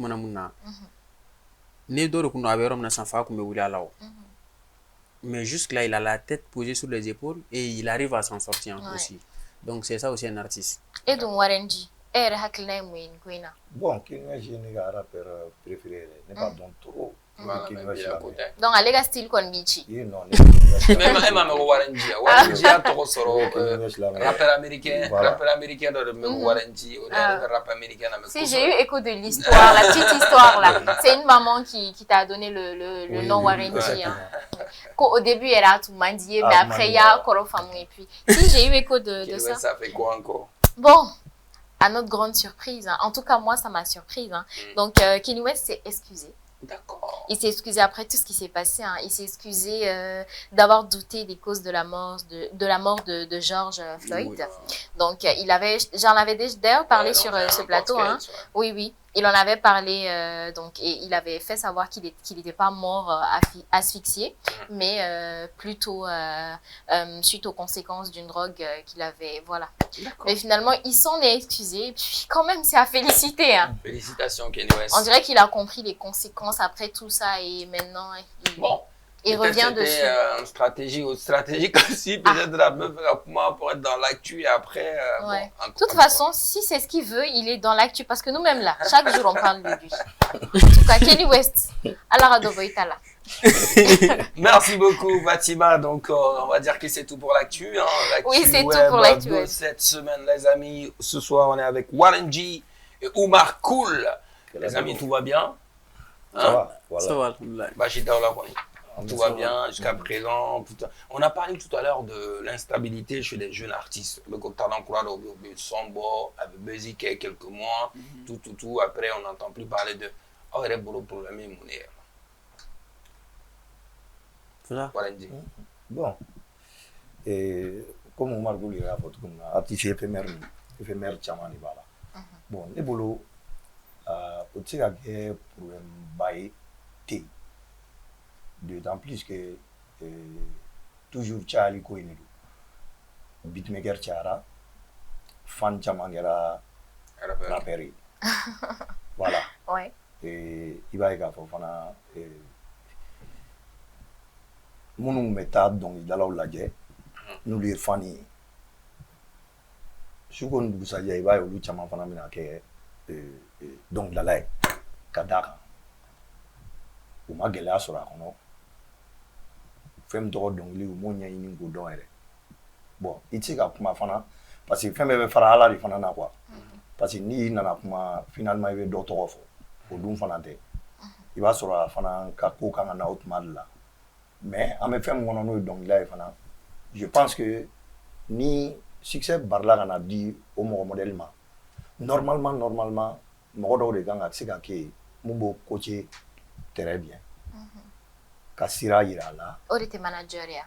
mais jusque-là, il a la tête posée sur les épaules et il arrive à s'en sortir aussi. Donc, c'est ça aussi un artiste. Et donc, Warenji, bon, qui est un rappeur préféré, n'est pas donc trop. Voilà, même bien à côté. Donc, allez, le style qu'on bichi. Non, même Warren G. Warren G a trop soro. Rappeur américain de Warren G. Rap américain. Si j'ai eu écho de l'histoire, la petite histoire là. C'est une maman qui t'a donné le nom Warren G. Au début, elle a tout mandié, mais après, il y a Korofamou. Et puis, si j'ai eu écho de ça. Ça fait quoi encore? Bon, à notre grande surprise, en tout cas, moi, ça m'a surprise. Donc, Kanye West s'est excusé. D'accord. Il s'est excusé après tout ce qui s'est passé. Il s'est excusé d'avoir douté des causes de la mort de George Floyd. Donc, j'en avais déjà d'ailleurs parlé sur ce plateau. Oui. Il en avait parlé, et il avait fait savoir qu'il n'était pas mort asphyxié, mais plutôt suite aux conséquences d'une drogue qu'il avait, voilà. Mais finalement, il s'en est excusé, et puis quand même, c'est à féliciter. Félicitations, Kanye West. On dirait qu'il a compris les conséquences après tout ça, et maintenant, il revient dessus. Stratégique aussi, peut-être la meuf pour être dans l'actu et après. De toute façon, si c'est ce qu'il veut, il est dans l'actu parce que nous-mêmes là, chaque jour on parle de lui. En tout cas, Kanye West, Allah Radovoitala. Merci beaucoup, Fatima. Donc, on va dire que c'est tout pour l'actu. Oui, c'est tout pour l'actu. De cette semaine, les amis. Ce soir, on est avec Warren G et Oumar Cool. Les amis, tout va bien? Ça va, voilà. Ça va, tout va bien jusqu'à présent. On a parlé tout à l'heure de l'instabilité chez les jeunes artistes. Le talent croit au Sombo, avec Music quelques mois, tout. Après, on n'entend plus parler de problème. Bon, et comme Omar Gouli l'a dit, artiste éphémère Chamani Bala. Bon, les boulots, au-dessus de la problème bail T. D'autant plus que toujours Charlie Koinedu, beatmaker Chara, fan Chamangera, rappeur. Voilà. Ouais. Et il va y avoir Mounou méthode donc il a la nous les fani. Ce qu'on nous a dit, il va y avoir Chama Fanamina donc la lait, Kadaka. Ou ma gueule sur la cono. Femme droit donc lui ou mon y'a une goudon. Bon, il s'est qu'à ma fana parce que femme avait fait à la fana na quoi. Parce que ni nana kuma finalement il veut d'autres offres. Au don fanate. Il va sur la fana kako kanga na autre mal là. Mais en même temps, donc là, je pense que ni succès barla kana dit au modèle normalement modo de ganga sika ke mumbo coaché très bien. Kasira ira là. O était manager ya.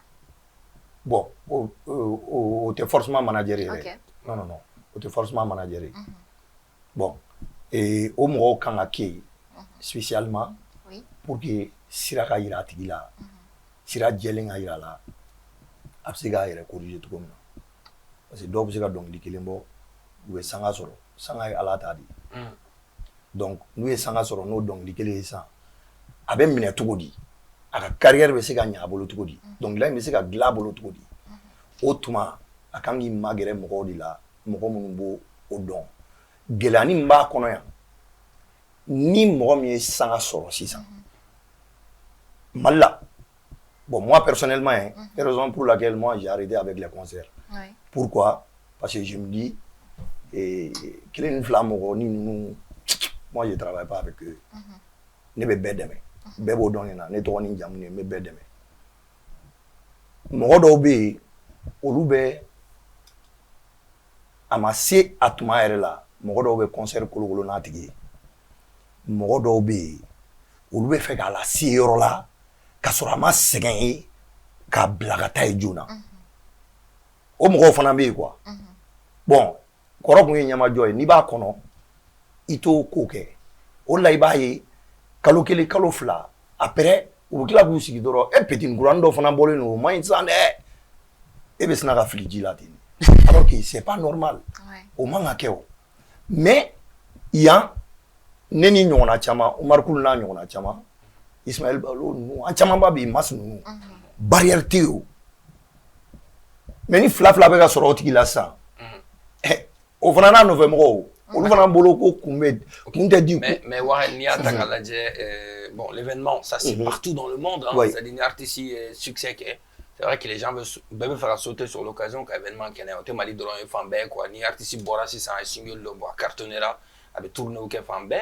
Bon, o te forcément manager. OK. Non, o te forcément manager. Bon, et au mo kanga ke spécialement pour que sira ka ira tigila. Sira jelen a yira la a bɛ se k'a yɛrɛ corriger cogo min na parce que dɔw bɛ se ka dɔnkili kelen bɔ u bɛ sanga sɔrɔ sanga ye ala ta de donc n'u ye sanga sɔrɔ n'o dɔnkili kelen ye sisan a bɛ minɛ cogo di a ka carrière bɛ se ka ɲɛ a bolo cogo di dɔnkilila in bɛ se ka dilan a bolo cogo di o tuma a kan k'i magɛrɛ mɔgɔw de la mɔgɔ minnu b'o o dɔn gɛlɛyani min b'a kɔnɔ yan ni mɔgɔ min ye sanga sɔrɔ sisan Mali la. Bon, moi personnellement, la raison pour laquelle moi j'ai arrêté avec les concerts. Oui. Pourquoi? Parce que je me dis, moi je ne travaille pas avec eux. Ne be bedeme. Bebo donena, ne to ni jamu ne me bedeme. Mɔgɔ dɔw bɛ yen, olu bɛ a ma se a tuma yɛrɛ la, mɔgɔ dɔw bɛ concert kolokolo n'a tigi ye. Mɔgɔ dɔw bɛ yen, olu bɛ fɛ k'a lase yɔrɔ la. Ka sɔrɔ a ma sɛgɛn ye k'a bila ka taa ye joona o mɔgɔw fana bɛ yen quoi bon kɔrɔ kun ye ɲɛmajɔ ye n'i b'a kɔnɔ i t'o ko kɛ o la i b'a ye kalo kelen kalo fila après u bɛ tila k'u sigi dɔrɔn petit nkuranin dɔ fana bɔlen don o man ɲi sisan dɛ e bɛ sina ka fili ji la ten alors que c'est pas normal o man ka kɛ o mais yan ne ni ɲɔgɔnna caman Umar Kulu n'a ɲɔgɔnna caman Ismaël Balo nous en caman ba bi mas nous barrière te o mais ni fila bɛ ka sɔrɔ o tigi la sisan o fana n'a nɔfɛ mɔgɔw olu fana bolo ko kun tɛ di. Mais Warren Nia Tagaladje, bon, l'événement, ça c'est partout dans le monde. Hein, c'est une artiste succès. C'est vrai que les gens veulent faire sauter sur l'occasion qu'un événement qui est au Mali de l'Enfant quoi. Ni artiste Borassi, c'est un single de bois cartonnera avec tourné au Kefambe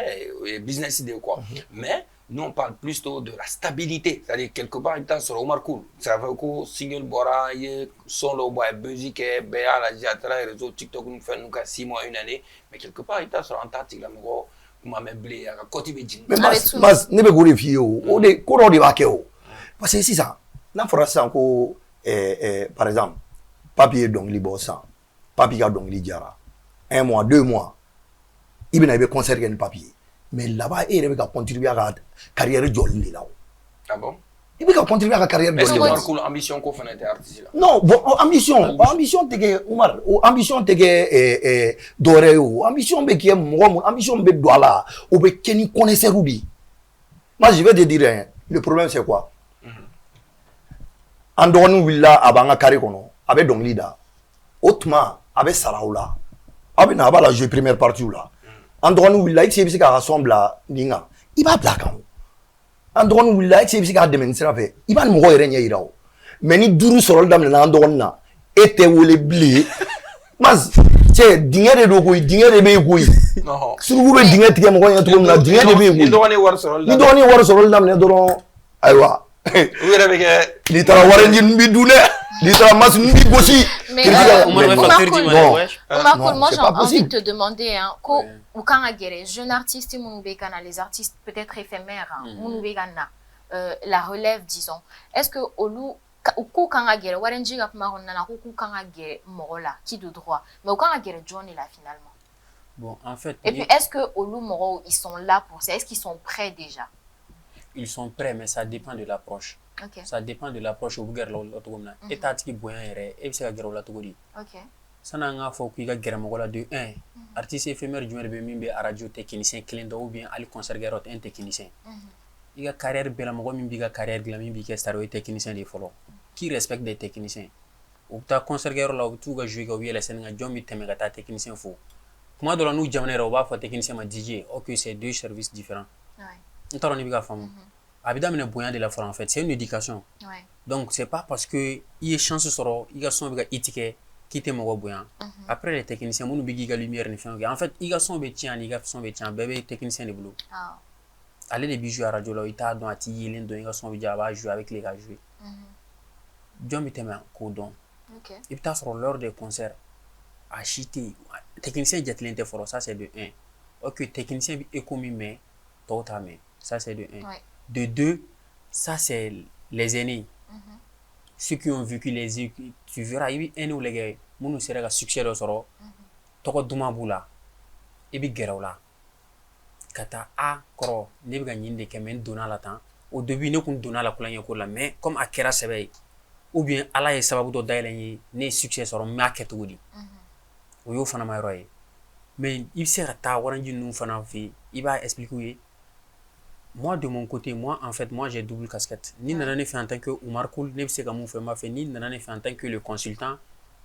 et business idée quoi. Mais nous on parle plus de la stabilité. C'est-à-dire quelque part il sur Omar Cool. Ça veut que single Bora, son le bois musique, béa la diatra et réseau TikTok nous fait nous 6 mois 1 année. Mais quelque part il sur Antarctique là mego kuma meblé à côté Beijing. Mais mas ne be go refier o de ko do ba ke o. Parce que c'est ça. N'a fɔra sisan ko par exemple papier dɔnkili bɔ san papier ka dɔnkili jara 1 mois 2 mois i bɛna i bɛ concert kɛ ni papier mais là-bas e yɛrɛ bɛ ka contribuer a ka carrière jɔli de la o. Ah bon? I bɛ ka contribuer a ka carrière jɔli de la. Est-ce que ambition ko fana tɛ artiste la? Non bon ambition tɛ kɛ Umar o ambition tɛ kɛ dɔwɛrɛ ye o ambition bɛ kɛ mɔgɔ mun ambition bɛ don a la o bɛ kɛ ni connaisseur de ye. Moi je vais te dire hein, le problème c'est quoi? An dɔgɔnin wulila a b'an ka carré kɔnɔ a bɛ dɔnkili da o tuma a bɛ sara o la a bɛ na a b'a la jouer première partie la an dɔgɔnin wulila i bɛ se k'a ka son bila nin kan i b'a bila a kan an dɔgɔnin wulila i bɛ se k'a dɛmɛ nin sira fɛ i b'a ni mɔgɔ yɛrɛ ɲɛ yira o mais ni 5 sɔrɔli daminɛna an dɔgɔnin na e tɛ wele bilen mas cɛ dingɛ de don koyi dingɛ de bɛ yen koyi suruku bɛ dingɛ tigɛ mɔgɔ ɲɛ cogo min na dingɛ de bɛ yen koyi ni dɔgɔnin wari sɔrɔli daminɛ dɔrɔn ayiwa. Ni tara warenji nbi dune, ni tara mas nbi gosi. Mais moi j'ai envie de te demander, ou quand les jeunes artistes, les artistes peut-être éphémères, la relève disons, est-ce que Olu ou quand agere warenji gap maronna ou quand agere morola qui de droit, mais quand agere John est là finalement. Bon en fait. Et puis est-ce que Olu Moro ils sont là pour ça, est-ce qu'ils sont prêts déjà? Ils sont prêts, mais ça dépend de l'approche. Okay. Ça dépend de l'approche au Bougar Lotogomna. Et t'as dit que et c'est la Togodi. Ok. Ça n'a pas fait qu'il y a Geramola de 1. Artiste éphémère du Mimbe à radio technicien, client ou bien à concert garot un technicien. Il y a carrière Belamogo Mimbiga carrière Glamimbi qui est star technicien des follow. Qui respecte des techniciens? Ou t'as concert garot là où tu vas jouer au la scène, John Mitemegata technicien faux. Moi, dans la nous, jamais on va technicien ma DJ. Ok, c'est 2 services différents. On t'a rendu femme. Abidam ne boyan de la foi en fait, c'est une éducation. Donc c'est pas parce que il y a chance sur il y a son biga étiquette qui te mo boyan. Après les techniciens mon bigi ga lumière ni fin. En fait, il y a son betien, il y a son betien bébé technicien de boulot. Aller les bijoux à radio là, il t'a don ati yelen don il y a son bijoux va jouer avec les gars jouer. Dieu me teme codon. OK. Et puis sur l'heure des concerts à chiter technicien jetlente foro ça c'est de 1. OK, technicien économie mais totalement. Ça, c'est de 1. De 2, ça, c'est les aînés. Ceux qui ont vécu les tu verras, il y a un ou les gars, mon sera un succès de soro, toko duma bula, et puis guerre Kata a koro, ne bi gagner de kemen donna la temps. Au début, ne kun donna la couleur ko la, mais comme a kera sebe, ou bien ala ye sababu do daile ne succès soro ma ketugudi. O yo fana ma roye. Mais il sera ta waranji nu fana fi, il va expliquer. Moi, de mon côté, en fait, j'ai double casquette. Ni nanane fait en tant que Oumar Koul, ni c'est comme fait ma fait ni nanane fait en tant que le consultant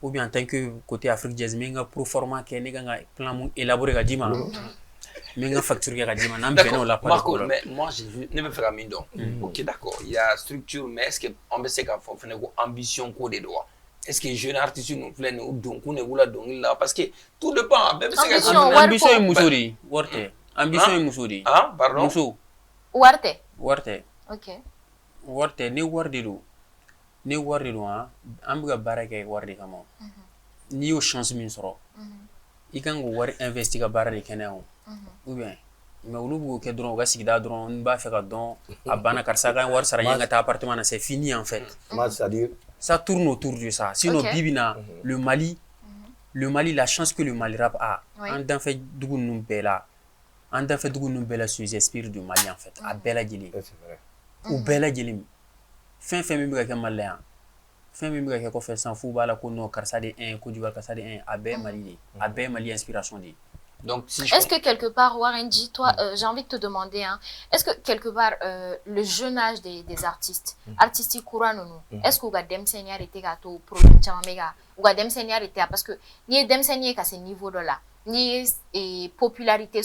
ou bien en tant que côté Afrique Jazz, mais nga pro format que ne nga plan mon élaboré ga dima. Mais nga facture ga dima, nan beno la pas. Marco, mais moi j'ai vu ne me faire un don. OK, d'accord. Il y a structure, mais est-ce que on sait qu'à faire une ambition ko des droits? Est-ce que jeune artiste nous plaît nous donc on est là donc là parce que tout dépend même c'est ambition et musori, worte. Ambition et musori. Ah, pardon. Muso. Warte. OK. Warte ni wardi do. Ni wardi do am ga barake wardi kamo. Ni yo chance min soro. I kan go war investir ga barade keneo. Ou bien mais olu bu ke dron ga sigida dron ba fe ka don abana karsa ga war sara yanga ta appartement c'est fini en fait. C'est-à-dire ça tourne autour de ça. Sinon bibina le Mali la chance que le Mali rap a en dan fait dugu num bela. En fait, nous bela sous esprit du Mali en fait. À bela gili. c'est vrai. Ou bela gili. Fin mi ka malien. Fin mi ka ko fait sans fou bala ko no karsa de 1 ko du karsa de 1 à Mali. À Mali inspiration dit. Donc si est-ce que quelque part Warenji toi j'ai envie de te demander est-ce que quelque part le jeune âge des artistes artistique courant nous est-ce que vous dem senior était gato problème chama mega ou dem senior était parce que ni dem senior à ce niveau là ni popularité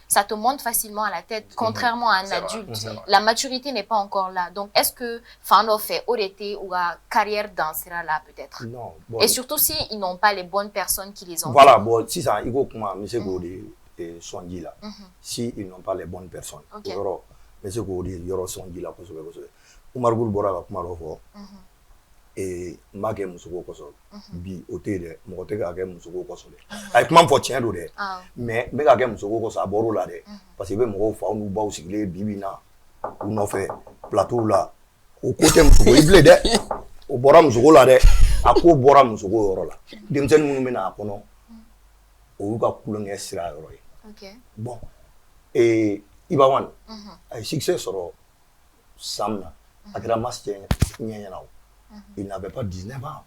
ça te monte facilement à la tête, contrairement à un adulte. La maturité n'est pas encore là. Donc, est-ce que Fano fait ODT ou à carrière dansera là peut-être? Non. Et surtout si ils n'ont pas les bonnes personnes qui les ont. Voilà, bon, si ça, il faut que monsieur Godi soigner là. Si ils n'ont pas les bonnes personnes. Monsieur Godi, il y aura soigner là. Oumar Goul Bora kuma rofo. Et Magé Moussouko Koso. Bi Oté, Motega Gem Moussouko Koso. Avec moi, faut tiens d'où mais Mega Moussouko Koso à Boro là. Parce que mon fa nous ba aussi les bibina. On a fait plateau là. Au côté Moussouko, il blé de. Au Bora Moussouko là de. À quoi Bora Moussouko là. Demsen Moumena à Pono. Au Uga Koulongé Sira. Bon. Et Ibawan. Un succès sur Samna. À Master Nyanao. Il n'avait pas 19 ans.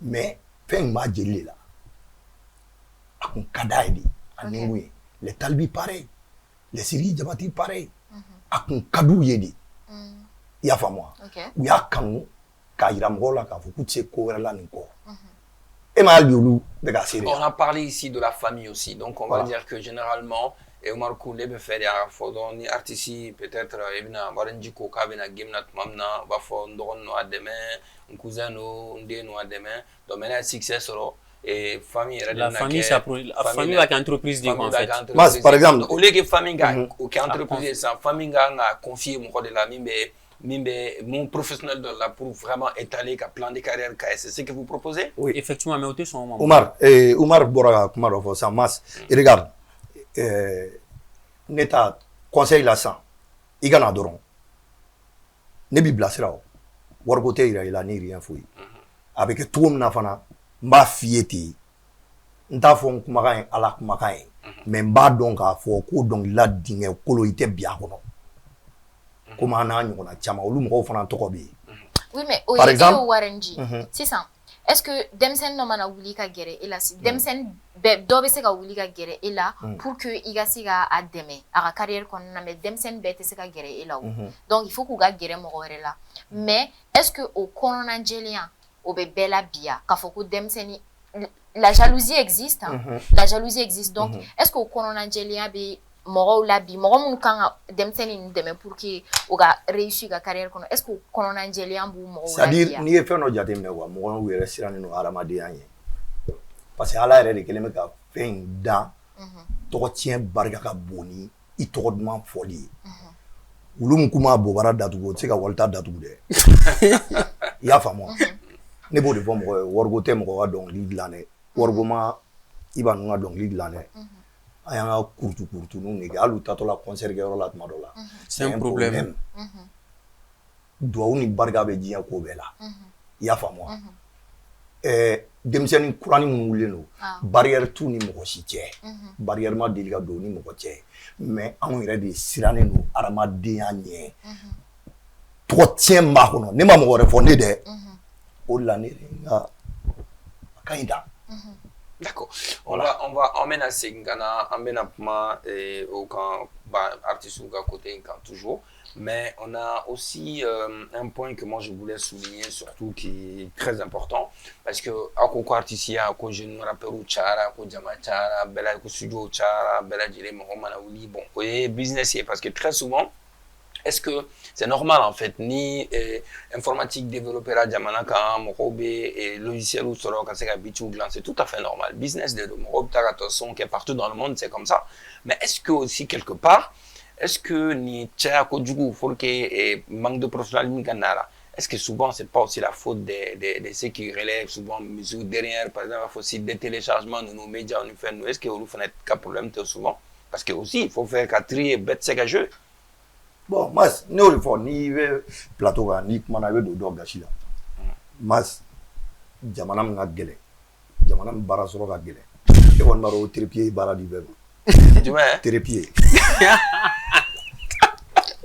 Mais, fin ma gelé là. À un kadaïdi, à Ningui. Les talbi pareil. Les Syri Djabati pareil. À un kadou yedi. Il y a pas moi. Il y a Kanou, Kairamgola, Kafoukutse, Kourela Ninko. Et ma liulu de Gassiri. On a parlé ici de la famille aussi. Donc, on va dire que généralement, et Omar Koulé be fait des ni artistes peut-être ebina waranji ko ka bena gemna mamna ba fo ndon no ademe un cousin no ndé no ademe donc maintenant succès solo et famille la famille ça la famille avec entreprise dit en fait mas par exemple au lieu que famille ga ou qu'entreprise ça famille ga confier mon de la mimbe mon professionnel de là pour vraiment étaler ka plan de carrière c'est ce que vous proposez? Oui, effectivement, mais au son moment Omar Bora Kumaro for ça mas et regarde Neta conseil la sang igana doron ne bi blasira o wargote ira ila ni rien fouyi avec tout na fana mba fieti nta fo kumakan ala kumakan mais mba donc a fo ko donc la dingue kolo ite bia kono kuma na nyona chama olu mo fana toko bi oui mais par exemple warenji c'est ça. Est-ce que Demsen no mana wuli ka gere ela si Demsen do be se ka wuli ka gere ela pour que iga siga ademe a carrière kon na mais Demsen be te se ka gere ela donc il faut qu'on ga gere mo gore là mais est-ce que au konon angelien au be bella bia ka foko Demsen la jalousie existe la jalousie existe donc est-ce que au konon angelien be moro la bi moro mun kan Demsen ni deme pour que o ga réussir ga carrière kono est-ce que konon angelien bu moro la bi c'est-à-dire ni e fait no jate me wa moro wi re sirani no aramade anye parce que ala re keleme ka fen da to tien barga ka boni I to dman foli ulum kuma bobara datugo tse ka walta datugo de ya famo ne bo de fo mo worgo te mo wa don li lane worgo ma iba nga don li lane ayanga kurtu nu ne alu tatola concert ge rola tmadola c'est un problème do ni barga be jiya ko bela ya famo demseni kurani mun wuleno barrière tout ni mo si tie barrière ma deliga do ni mo tie mais an yɛrɛ de sirannen no aramadenya ɲɛ tɔgɔ tiɲɛ ma kɔnɔ ne ma mɔgɔ wɛrɛ fɔ ne dɛ o la ne nga ka ɲi da. D'accord. On va emmener à Sengana, emmener au camp artiste ou côté quand toujours. Mais on a aussi un point que moi je voulais souligner surtout qui est très important parce que à quoi artiste à quoi je me rappelle au chara, au jamachara, bella au studio chara, bella dire Mohamed Ouli bon, oui business parce que très souvent est-ce que c'est normal en fait ni informatique développeur à Jamanaka, Morobe et logiciel ou solo quand c'est habitué c'est tout à fait normal. Business de Morobe Tagatoson qui est partout dans le monde c'est comme ça. Mais est-ce que aussi quelque part est-ce que ni tcha ko djugu folke manque de professionnalisme ganara est-ce que souvent c'est pas aussi la faute de ceux qui relèvent souvent musique derrière par exemple il faut aussi des téléchargements de nos médias on fait nous est-ce que vous faites qu'un problème souvent parce que aussi il faut faire quatrier bête c'est jeu bon mas ne le faut ni plateau ni mana be do gashi la mas jamana nga gele jamana bara soro ga gele e won maro tripier bara di be tu vois tripier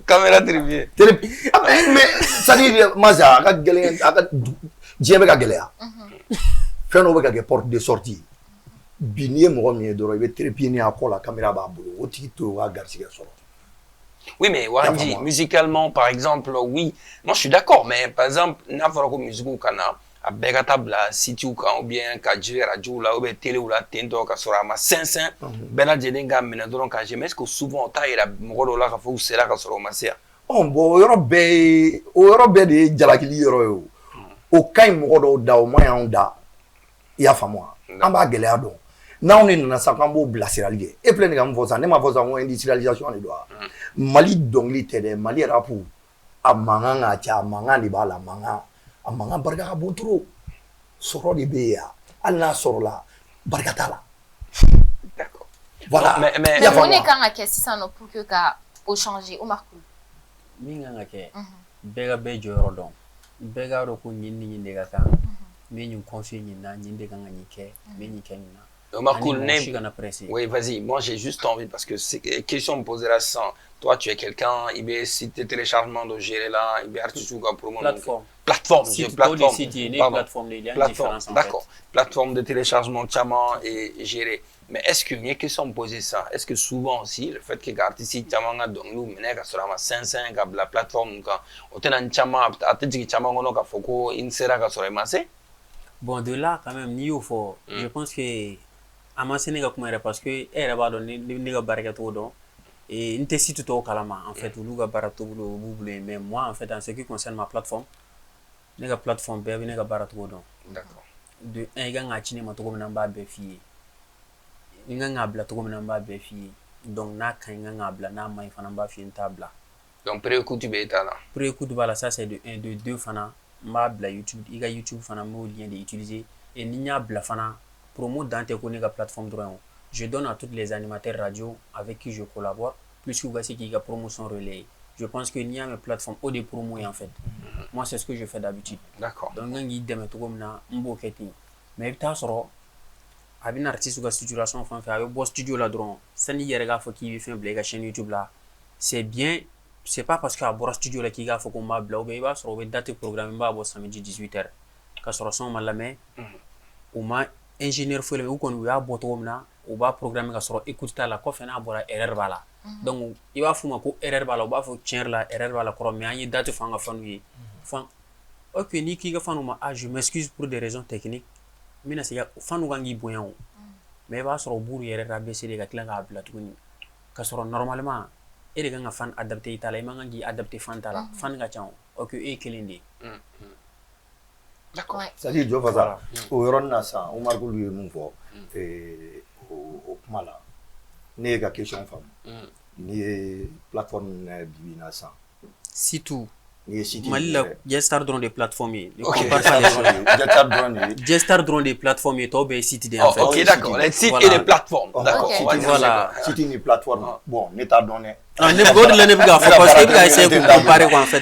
caméra tripier mais ça dit maza ga gele aga jebe ga gele ya feno be ga porte de sortie binier mo mi do be tripier ni akola caméra ba bolo o tiki to ga garsiga soro. Oui, mais Warandi, musicalement, par exemple, oui, moi je suis d'accord, mais par exemple, Navarro musique kana, a bɛɛ ka taa bila sitiw kan ou bien ka jiri radio la ou bien télé la ten tɔ ka sɔrɔ a ma sɛnsɛn bɛɛ lajɛlen ka minɛ dɔrɔn ka mais est-ce que souvent o t'a yira mɔgɔ dɔw la ka fɔ u sera ka sɔrɔ o ma se yan. Bon o yɔrɔ bɛɛ de ye jalakili yɔrɔ ye o. O ka ɲi mɔgɔ dɔw da o ma y'anw da i y'a faamu wa an b'a gɛlɛya dɔn n'anw de nana sa k'an b'o bilasirali kɛ e filɛ nin ka mun fɔ sa ne ma fɔ sa n ko industrialisation de don wa Mali dɔnkili tɛ dɛ Mali rapu a mankan ka ca a mankan de b'a la a mankan barika ka bon trop sɔrɔ de bɛ yen yan hali n'a sɔrɔla barika t'a la. D'accord. Voilà. Mais mun de kan ka kɛ sisan nɔ pour que ka o changer Omar Cool. Min kan ka kɛ bɛɛ ka bɛɛ jɔyɔrɔ dɔn bɛɛ k'a dɔn ko ɲin ni ɲin de ka kan n bɛ ɲin confier ɲin na ɲin de kan ka ɲin kɛ n bɛ ɲin kɛ ɲin na. Omar Cool, oui, vas-y. Moi, j'ai juste envie, parce que c'est question me poser la sans. Toi, tu es quelqu'un, il y a site téléchargement de gérer là, il y a artiste ou pour moi. Plateforme. D'accord. Plateforme de téléchargement, Tchaman et gérer. Mais est-ce que, il y a question me poser ça, est-ce que souvent aussi, le fait que l'artiste Tchaman a donc nous, mais sur la 500, la plateforme, quand on a un Tchaman, à te dire Tchaman, on a Foko, il sera sur les massés. Bon, de là, quand même, je pense que. A ma se ne ka kuma yɛrɛ parce que e yɛrɛ b'a dɔn ne ka baara kɛcogo dɔn n tɛ site tɔw kalama en fait olu ka baara togo o b'u bolo mais moi en fait en ce qui concerne ma plateforme ne ka plateforme bɛɛ bɛ ne ka baara togo dɔn. D'accord. De i kan k'a ci ne ma togo min na n b'a bɛɛ f'i ye n kan k'a bila togo min na n b'a bɛɛ f'i ye donc n'a ka ɲi n kan k'a bila n'a ma ɲi fana n b'a f'i ye n t'a bila. Donc pré-écoute bɛ ta la. Pré-écoute b'a la ça c'est de 1 de 2 fana n b'a bila YouTube i ka YouTube fana n b'o lien de utiliser et ni n y'a bila fana promo dans tes connais la plateforme droit. Je donne à tous les animateurs radio avec qui je collabore, plus que voici qui a promotion relais. Je pense qu'il y a une plateforme au des promos en fait. Moi c'est ce que je fais d'habitude. D'accord. Donc il y a des comme na mbo keti. Mais tu as soro avec un artiste ou une situation enfin fait avec beau studio là droit. Ça n'y a faut qui fait une chaîne YouTube là. C'est bien, c'est pas parce qu'à bord studio là qui a faut qu'on m'a blog il va sur date programme ba bo samedi 18h. Ka soro son malame. Ou ma ingénieur fo le ou kon ya boto na o ba programme ka sɔrɔ écoute ta la kɔfɛ n'a bɔra erreur b'a la donc i b'a f'u ma ko erreur b'a la u b'a fɔ tiɲɛ la erreur b'a la kɔrɔ mais an ye date fɔ an ka fanu ye fan ok ni k'i ka fanu ma je m'excuse pour des raisons techniques n bɛna se fanu kan k'i bonya o mais i b'a sɔrɔ o b'u yɛrɛ rabaisser de ka tila k'a bila tuguni ka sɔrɔ normalement e de kan ka fan adapter i ta la i man kan k'i adapter fan ta la fan ka ca o ok e ye kelen de ye. D'accord. C'est-à-dire jɔ fasa o yɔrɔnin na sisan Omar Cool ye mun fɔ o kuma la ne ye ka question faamu n'i ye plateforme minɛ bi na sisan surtout n'i ye site Mali la Gestar dɔrɔn de plateforme ye Gestar dɔrɔn de plateforme ye tɔw bɛɛ ye site de en fait. Ok d'accord, les sites et les plateformes. D'accord. Voilà. Site ni plateforme bon ne t'a dɔn dɛ. Ne b'o de la ne bɛ k'a fɔ parce que i bɛ ka essayer k'u comparer quoi en fait.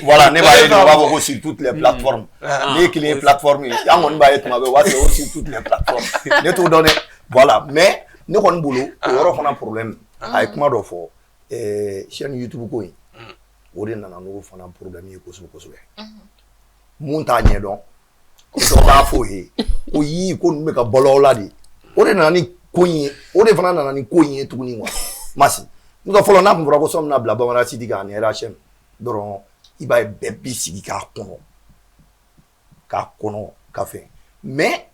Voilà ne b'a ye de u b'a fɔ ko sur toutes les plateformes ne ye kelen ye plateforme ye an kɔni b'a ye tuma bɛɛ o b'a sɔrɔ o sur toutes les plateformes ne t'o dɔn dɛ voilà mais ne kɔni bolo o yɔrɔ fana problème a ye kuma dɔ fɔ chaîne YouTube ko in o de nana n'o fana problème ye kosɛbɛ kosɛbɛ mun t'a ɲɛ dɔn dɔ b'a fɔ o ye ko yii ko ninnu bɛ ka balo aw la de o de nana ni ko in ye o de fana nana ni ko in ye tuguni quoi masi n'o tɛ fɔlɔ n'a tun fɔra ko sɔn bɛna bila bamanan site kan ani RHM dɔrɔn i b'a ye bɛɛ b'i sigi k'a kɔnɔ ka fɛn mais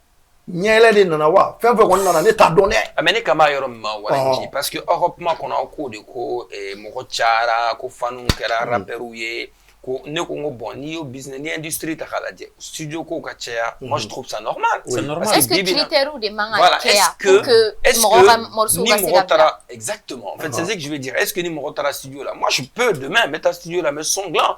ɲɛɛlɛ de nana wa fɛn fɛn kɔni nana ne t'a dɔn dɛ. Mais ne kan b'a yɔrɔ min ma Waranji parce que aw ka kuma kɔnɔ aw ko de ko mɔgɔ cayara ko fanu kɛra rappeurs ye ko ne ko n ko bon n'i y'o business ni industrie ta k'a lajɛ studio ko ka caya moi je trouve ça normal. C'est normal. Est-ce que critères de man ka caya pour que mɔgɔ ka morceau ka se ka bila. Exactement. En fait c'est ce que je veux dire. Est-ce que ni mɔgɔ taara studio là moi je peux demain mettre un studio là mais son gland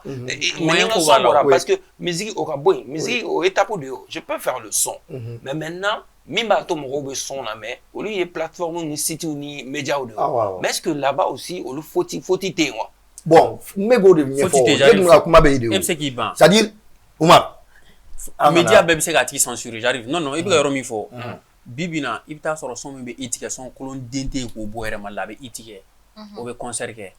parce que musique o ka bɔ yen musique o étape de haut je peux faire le son mais maintenant min b'a to mɔgɔw bɛ son na mais olu ye plateforme ni site ni médias de haut mais est-ce que là-bas aussi olu faute tɛ yen wa. Bon, mais go de venir fort. C'est-à-dire, Oumar, média bɛɛ bɛ se k'a tigi censurer j'arrive non i bɛ ka yɔrɔ min fɔ bibi na i bɛ taa sɔrɔ son min bɛ i tigɛ son kolon den tɛ yen k'o bɔ yɛrɛ ma la a bɛ i tigɛ o bɛ concert kɛ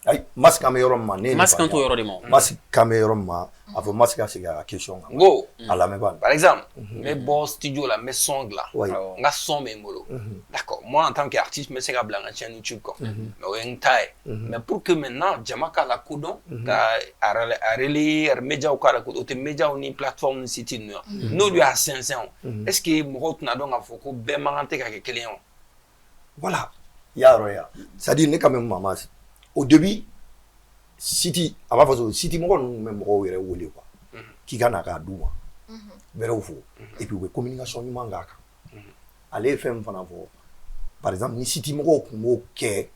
Ay masque kan bɛ yɔrɔ min ma ne masque kan t'o yɔrɔ de ma masque kan bɛ yɔrɔ min ma a fɔ masque ka segin a ka question kan Go. a lamɛnba Par exemple, mes beaux studios là, mes sons là, Oui. nga son mes molos. D'accord. Moi en tant qu'artiste, je me sais qu'à la chaîne YouTube quoi. Mais ouais, une taille. Mais pour que maintenant, Jamaka la coudon, à relais, à média ou quoi la coudon, au média ou ni plateforme ni site nous. Nous lui à 500. Est-ce que moi tu n'as donc à faut que ben marante qu'à client. Voilà ya c'est-à-dire ne quand même maman au début City a b'a fɔ so City mɔgɔ ninnu bɛ mɔgɔw yɛrɛ wele quoi k'i ka na k'a d'u ma bɛrɛw fo et puis u bɛ communication ɲuman k'a kan ale ye fɛn min fana fɔ par exemple ni City mɔgɔw tun b'o kɛ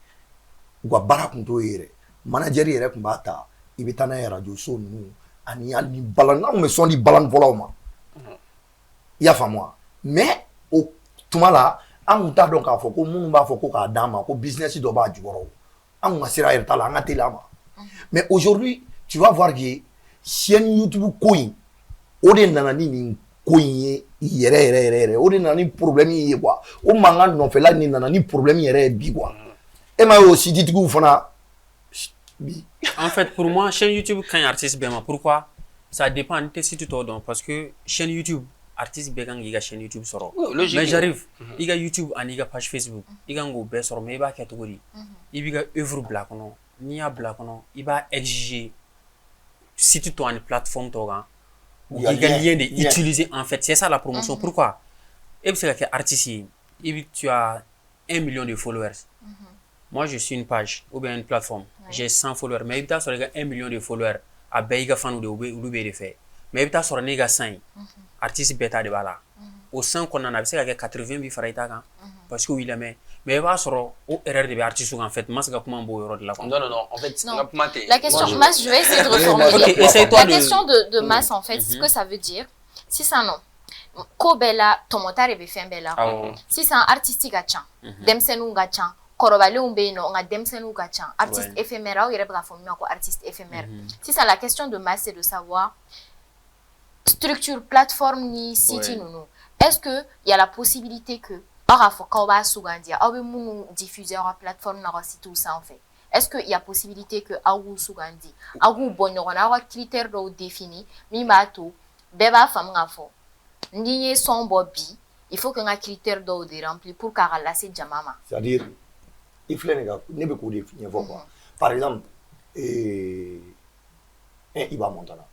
u ka baara tun t'o ye yɛrɛ manager yɛrɛ tun b'a ta i bɛ taa n'a ye radio so ninnu ani hali balan n'anw bɛ sɔn di balan fɔlɔw ma i y'a faamu wa mais o tuma la an kun t'a dɔn k'a fɔ ko minnu b'a fɔ ko k'a d'an ma ko business dɔ b'a jukɔrɔ an kun ka sira yɛrɛ t'a la an ka teli a ma mais aujourd'hui tu vas voir que chaîne YouTube ko in o de nana ni nin ko in ye yɛrɛ o de nana ni problème ye quoi o mankan nɔfɛla ni nana ni problème yɛrɛ ye bi quoi e ma ye o sititigiw fana bi en fait pour moi chaîne YouTube quand artiste bɛɛ ma pourquoi ça dépend n tɛ site tɔw dɔn parce que chaîne YouTube artiste bɛɛ kan k'i ka chaîne YouTube sɔrɔ mais j'arrive i ka YouTube ani i ka page Facebook i kan k'o bɛɛ sɔrɔ mais i b'a kɛ cogo di i b'i ka œuvre bila kɔnɔ n'i y'a bila kɔnɔ i b'a exiger site tɔ ani plateforme tɔw kan u k'i ka lien de utiliser en fait c'est ça la promotion pourquoi e bɛ se ka kɛ artiste ye tu as 1 million de followers moi je suis une page ou bien une plateforme j'ai 100 followers mais i bɛ taa sɔrɔ i ka 1 million de followers a bɛɛ i ka fans de olu bɛ de fɛ mais i bɛ taa sɔrɔ ne ka 100 artiste bɛɛ ta de b'a la o 100 kɔnɔna na a bɛ se ka kɛ 80 bi fara i ta kan parce que u y'i lamɛn mais i b'a sɔrɔ o erreur de bɛ artiste en fait n ma se ka kuma b'o yɔrɔ de la quoi. Non, en fait, non. La question, Mas, je vais essayer de reformuler. La question de Mas, en fait, ce que ça veut dire, si ça non, ko bella, tomotare be fen bella, si c'est un artistique à chan, demsenu ga chan, korobalenw be yen nɔ nka denmisɛnninw ka ca artiste éphémère aw yɛrɛ bɛ k'a fɔ min ma ko artiste éphémère sisan la question de Mas c'est de savoir structure plateforme ni site ninnu est-ce que il y a la possibilité que aw k'a fɔ k'aw b'a sugandi aw bɛ minnu diffuser aw ka plateforme n'aw ka site sanfɛ est-ce que il y a possibilité que aw k'u sugandi aw k'u bɔ ɲɔgɔn na aw ka critère dɔw défini min b'a to bɛɛ b'a faamu k'a fɔ ni ye son bɔ bi il faut que n ka critère dɔw de remplir pour k'a ka lase jama ma c'est-à-dire il filɛ nin ka ne bɛ k'o de ɲɛfɔ quoi par exemple Iba Montana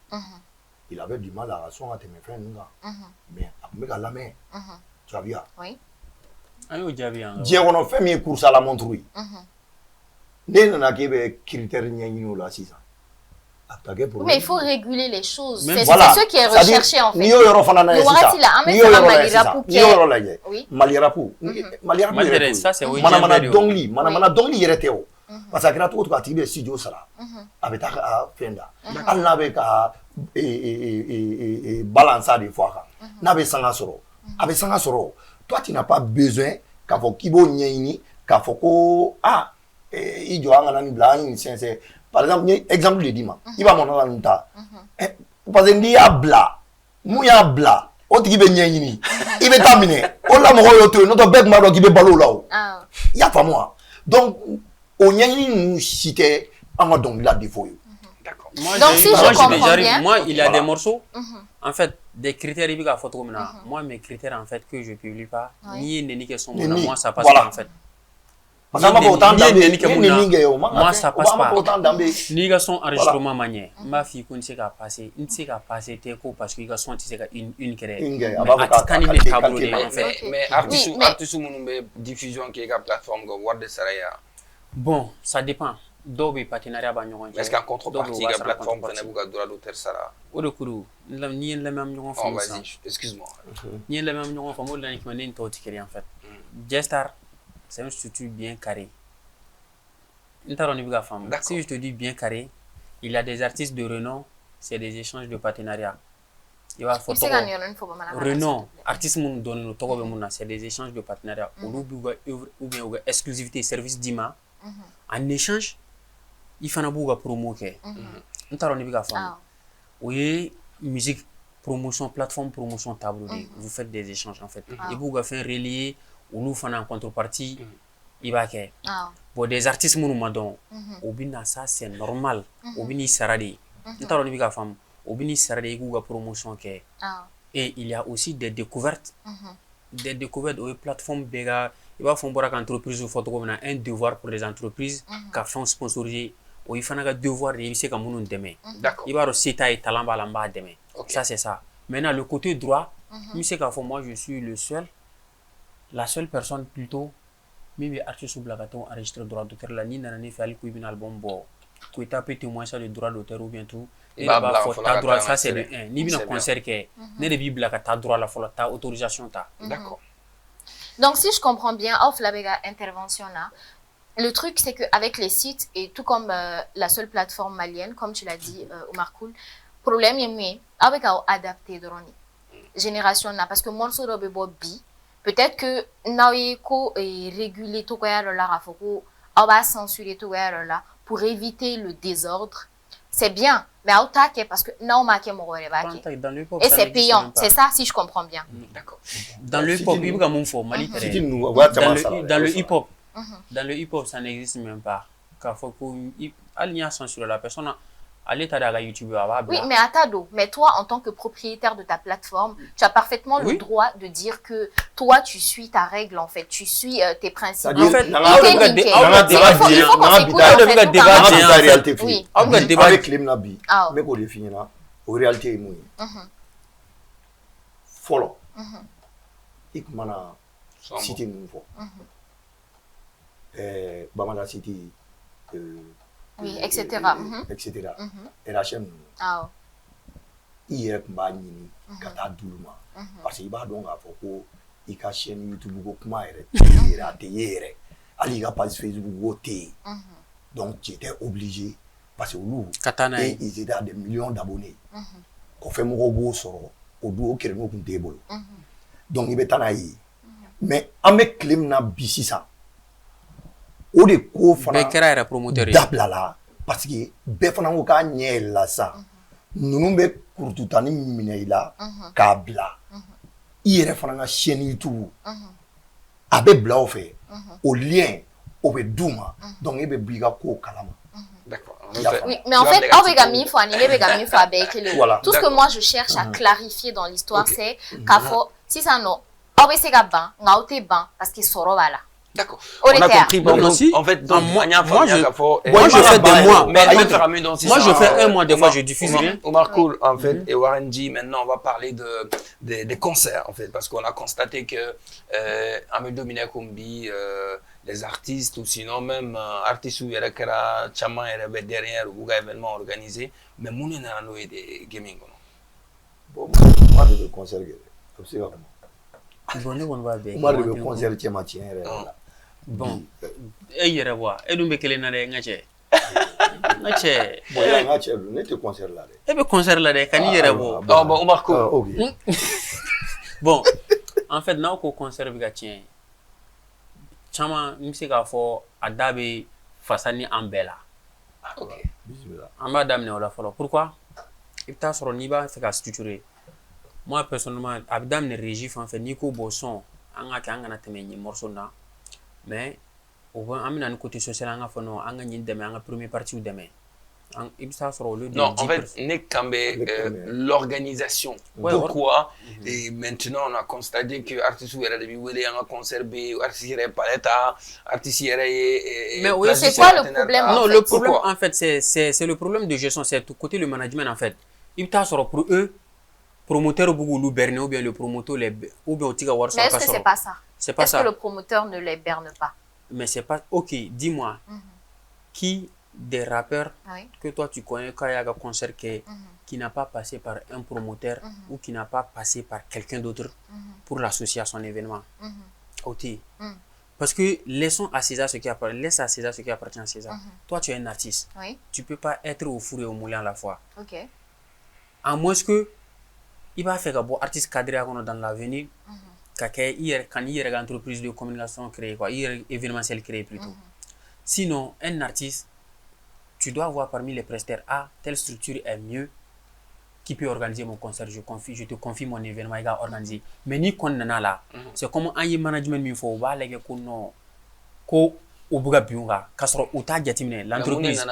il avait du mal à son à tɛmɛ fɛn ninnu kan mais a tun bɛ ka lamɛn tu as vu oui an y'o jaabi yan diɲɛ kɔnɔ fɛn min ye course à la montre ye ne nana k'e bɛ critère ɲɛɲini o la sisan mais il faut réguler les choses c'est voilà. ce qui est recherché en fait n'i y'o yɔrɔ fana lajɛ sisan n'i y'o yɔrɔ lajɛ Mali rapu yɛrɛ t'o manamana dɔnkili yɛrɛ tɛ o parce que a kɛra cogo o cogo a tigi bɛ studio sara a bɛ taa ka fɛn da hali n'a bɛ ka balança de fɔ a kan n'a bɛ sanga sɔrɔ a bɛ sanga sɔrɔ toi tu n'as pas besoin k'a fɔ k'i b'o ɲɛɲini k'a fɔ ko i jɔ an kana nin bila an ye nin sɛnsɛn par exemple n ye exemple de d'i ma i b'a mɔnɔ la nin ta parce que n'i y'a bila mun y'a bila o tigi bɛ ɲɛɲini i bɛ taa minɛ o la mɔgɔw y'o to yen n'o tɛ bɛɛ tun b'a dɔn k'i bɛ balo o la o i y'a faamu wa donc o ɲɛɲini ninnu si tɛ an ka dɔnkilida défaut ye. Donc si je comprends bien, moi il y a des morceaux en fait des critères il bɛ k'a fɔ cogo min na moi mes critères en fait que je publie pas n'i ye neni kɛ son mun na moi ça passe pas en fait. Parce que moi ça passe pas n'i ka son enregistrement ma ɲɛ n b'a f'i ye ko n tɛ se k'a passer n tɛ se k'a passer tɛ ko parce que i ka son tɛ se ka une kɛrɛ a tɛ taa ni ne taabolo de ye en fait. mais artiste minnu bɛ diffusion kɛ i ka plateforme kan wari de sara ya. Bon ça dépend dɔw bɛ partenariat b'a ɲɔgɔn cɛ. est-ce qu'en contrepartie i ka plateforme fana b'u ka droit d'auteur sara. o de kuru n'i ye n lamɛn an bɛ ɲɔgɔn faamu sisan excuse-moi n'i ye n lamɛn an bɛ ɲɔgɔn faamu o de la ne ni tɔw tɛ kelen en fait. J-Star c'est une structure bien carrée. Si je te dis bien carré, il y a des artistes de renom, c'est des échanges de partenariat. Il va faut renom, artistes moun donne nous togo be moun c'est des échanges de partenariat. Ou bien exclusivité service d'ima. En échange, il faut na bouga promo ke. Ntaro ni biga fam. Oui, musique promotion plateforme promotion tableau vous faites des échanges en fait. Et bouga fait relier ou nous fana en contrepartie i b'a kɛ bon des artistes minnu ma dɔn o bɛ na ça c'est normal o bɛ n'i sara de n t'a dɔn n'i bɛ ka faamu o bɛ n'i sara de i k'u ka promotion kɛ et il y a aussi des découvertes o ye plateforme bɛɛ ka i b'a fɔ n bɔra ka entreprise fɔ cogo min na un devoir pour les entreprises ka fɛnw sponsoriser o y fana ka devoir de i bɛ se ka minnu dɛmɛ i b'a dɔn se t'a ye talent b'a la n b'a dɛmɛ ça c'est ça maintenant le côté droit n bɛ se k'a fɔ moi je suis la seule personne plutôt min bɛ artiste bila ka taa enregistrer droit d'auteur la n'i nana ne fɛ hali ko i bɛna album bɔ ko i t'a peut témoin ça de droit d'auteur ou bien tout ne de b'a fɔ ta droit ça c'est le 1 n'i bɛna concert kɛ ne de b'i bila ka taa droit la fɔlɔ ta autorisation ta d'accord donc si je comprends bien off la bega intervention là le truc c'est que avec les sites et tout comme la seule plateforme malienne comme tu l'as dit Omar Cool problème est mais avec à adapter drone génération là parce que morceau de bi peut-être que naiko est régulé tout quoi là rafoko on va censurer tout là pour éviter le désordre c'est bien mais attaque parce que non ma ke mo et c'est payant c'est ça si je comprends bien d'accord dans le hip-hop il y a mon faux Mali dans le hip-hop dans le hip-hop ça n'existe même pas car faut que alliance censurer la personne allez t'as YouTube oui mais attends mais toi en tant que propriétaire de ta plateforme tu as parfaitement le droit de dire que toi tu suis ta règle en fait tu suis tes principes en fait il faut qu'on s'écoute en fait oui avec Limnabi mais qu'on définit là en réalité moi follow ikmana city nouveau Bamada City oui, etc. etc. Et la chaîne, il y a un kata doulma parce qu'il va donc avoir il a chaîne YouTube comment il a été ali a page Facebook donc tu étais obligé parce que nous ils étaient à des millions d'abonnés qu'on fait mon robot sur au dos qui est nous comptable donc il est anaï mais avec clem na bisi ça o de ko fana bɛɛ kɛra yɛrɛ promoteur ye dabila la parce que bɛɛ fana ko k'a ɲɛ la sa ninnu bɛ kurututani minɛ i la k'a bila i yɛrɛ fana ka chaîne YouTube a bɛ bila o fɛ o lien o bɛ d'u ma donc e bɛ bɔ i ka ko kalama. D'accord. Oui, mais en fait, tout ce que moi je cherche à clarifier dans l'histoire, c'est qu'à si ça non, parce qu'il sort là. D'accord. On a compris. Bon, aussi, en fait, moi je fais des mois. Moi je fais un mois des fois, je diffuse rien. Omar Cool, en fait, et Warren G, maintenant on va parler des concerts, en fait, parce qu'on a constaté que Amadou Minakombi, les artistes ou sinon même artistes où il y a derrière ou événement organisé, mais mon énergie est des gaming. Bon, moi je veux concert. Moi je veux concert qui m'a tient. Bon, et il y a voir. Et nous me qu'elle n'a rien gâché. Gâché. Bon, gâché. Ne te concert là. Et be concert là, quand il y a voir. Ah bon, Omar Cool. Ok. Bon, en fait, now qu'on concert gâché. Chama, nous c'est qu'à fort à dabe fasani ambela. Ok. On va d'amener au la follow. Pourquoi? Il t'a sur niba fait qu'à structurer. Moi personnellement, abdam ne régif en fait Nico Bosson, anga kanga te menye morceau na. Mais au moins amina un côté social anga fono anga nyi demain anga première partie ou demain. Il ça sur le non, en fait, l'organisation. Pourquoi? Et maintenant, on a constaté que artistes ou un concert B, artistes pas l'État, artistes mais oui, c'est quoi le problème? Non, le problème en fait, c'est le problème de gestion, c'est tout côté le management en fait. Il t'a sur pour eux. Promoteur ou berner ou bien le promoteur ou bien au tiga war. Mais est-ce que c'est pas ça? C'est pas ça. Est-ce que le promoteur ne les berne pas? Mais c'est pas OK, dis-moi. Qui des rappeurs que toi tu connais quand il y a un concert qui n'a pas passé par un promoteur ou qui n'a pas passé par quelqu'un d'autre pour l'associer à son événement? OK. Parce que laisse à César ce qui appartient à César. Toi tu es un artiste. Tu peux pas être au four et au moulin à la fois. OK. À moins que il va faire un artiste cadré dans l'avenir, quand il y a une entreprise de communication créée, il y a un événementiel créé plutôt. Sinon, un artiste, tu dois avoir parmi les prestataires, telle structure est mieux, qui peut organiser mon concert, je te confie mon événement, il va organiser. Mais ni qu'on en a là, c'est comme un management, il faut voir les gens ko u bɛ ka bin u kan k'a sɔrɔ u t'a jateminɛ l'entreprise.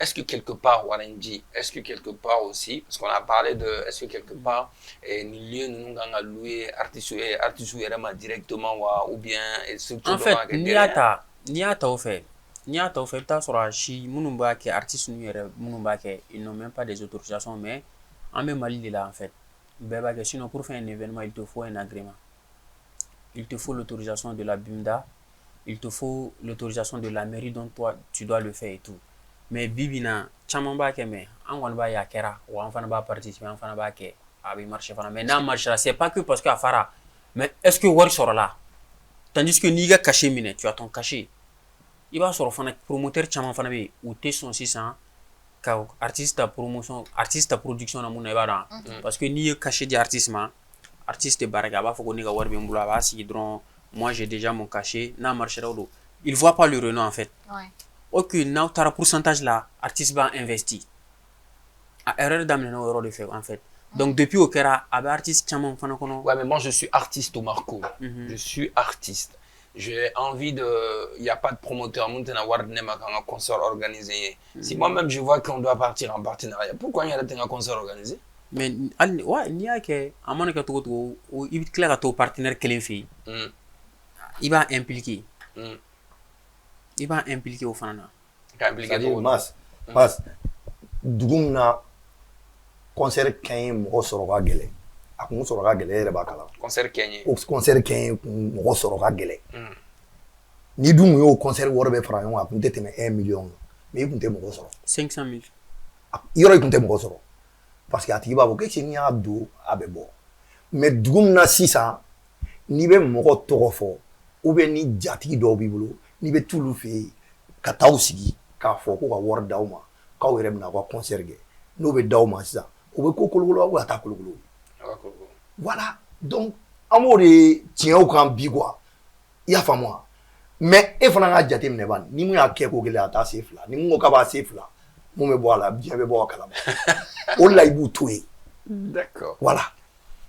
Est-ce que quelque part Waranji, est-ce que quelque part aussi, parce qu'on a parlé de, est-ce que quelque part ni lieu nous n'avons loué artistes yɛrɛ directement ou bien surtout en fait n'i y'a ta o fɛ i bɛ taa sɔrɔ si minnu b'a kɛ artistes ninnu yɛrɛ minnu b'a kɛ ils n'ont même pas des autorisations mais an bɛ Mali de la en fait bɛɛ b'a kɛ sinon pour faire un événement il te faut un agrément, il te faut l'autorisation de la BIMDA, il te faut l'autorisation de la mairie dont toi tu dois le faire et tout. Mais bibina caman b'a kɛ mais an kɔni b'a ye a kɛra wa an fana b'a participer an fana b'a kɛ a bɛ marcher fana mais n'a marchera c'est pas que parce que a fara mais est-ce que wari sɔrɔla tandis que n'i ka cachet minɛ tu as ton cachet i b'a sɔrɔ fana promoteur caman fana bɛ yen u tɛ sɔn sisan ka artiste ta promotion artiste ta production na mun na i b'a dɔn parce que n'i ye cachet di artiste ma artiste tɛ baara kɛ a b'a fɔ ko ne ka wari bɛ n bolo a b'a sigi dɔrɔn moi j'ai déjà mon cachet n'a marchera o don il voit pas le renom en fait. Ok n'aw taara pourcentage la artiste b'a investi a erreur daminɛ o yɔrɔ de fɛ en fait. Donc depuis au kɛra a bɛ artiste caman fana kɔnɔ. Ouais mais moi je suis artiste Omar Cool. Je suis artiste. J'ai envie de, il n'y a pas de promoteur, un concert organisé. Si moi-même je vois qu'on doit partir en partenariat, pourquoi il y a un concert organisé? Mais ouais, il y a que à mon avis il est clair que ton partenaire kelen fait, il va impliquer, au fana. Mas, dugumna concert kain mo soroga gele. A kun sɔrɔ ka gɛlɛ yɛrɛ b'a kala. Concert kɛɲɛ. O concert kɛɲɛ kun mɔgɔ sɔrɔ ka gɛlɛ. Ni dun kun y'o concert wari bɛ fara ɲɔgɔn kan a kun tɛ tɛmɛ 1 million mais i kun tɛ mɔgɔ sɔrɔ. 500 000. Yɔrɔ i kun tɛ mɔgɔ sɔrɔ parce que a tigi b'a fɔ k'e n'i y'a don a bɛ bɔ mais dugu min na sisan n'i bɛ mɔgɔ tɔgɔ fɔ ou bien ni jatigi dɔw b'i bolo n'i bɛ t'olu fɛ yen ka t'aw sigi k'a fɔ ko ka wari d'aw ma k'aw yɛrɛ bɛna aw ka concert kɛ n'o bɛ d'aw ma sisan o bɛ ko kolokolo aw ka taa kolokolo. Voilà, donc amour de tiens kan bi quoi il y a femme moi mais e fana ka jate minɛ ban ni mun y'a kɛ ko gɛlɛ a taa se fila ni mun ko ka b'a se fila mun bɛ bɔ a la biɲɛ bɛ bɔ a kalama o la i b'u to yen. D'accord. Voilà.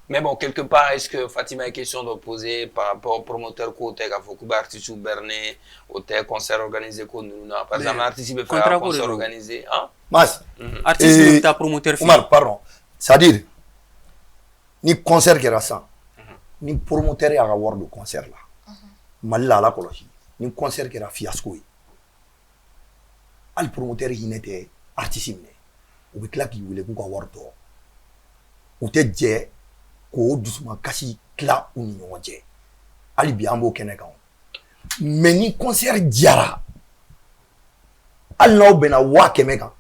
Mais bon, quelque part, est-ce que Fatima a question de poser par rapport au promoteur côté à Fokuba artiste ou Berné, au concert organisé qu'on nous a par exemple artiste veut faire un concert organisé, hein? Mas, artiste ta promoteur. Omar, pardon. C'est-à-dire ni concert kɛra san ni promoteur y'a ka wari don concert la Mali la ala kɔlɔsi ni concert kɛra fiasco ye hali promoteur hinɛ tɛ artiste minɛ u bɛ tila k'i wele k'u ka wari tɔ u tɛ jɛ k'o dusuma kasi tila u ni ɲɔgɔn cɛ hali bi an b'o kɛnɛ kan mais ni concert diyara hali n'aw bɛnna 500 kan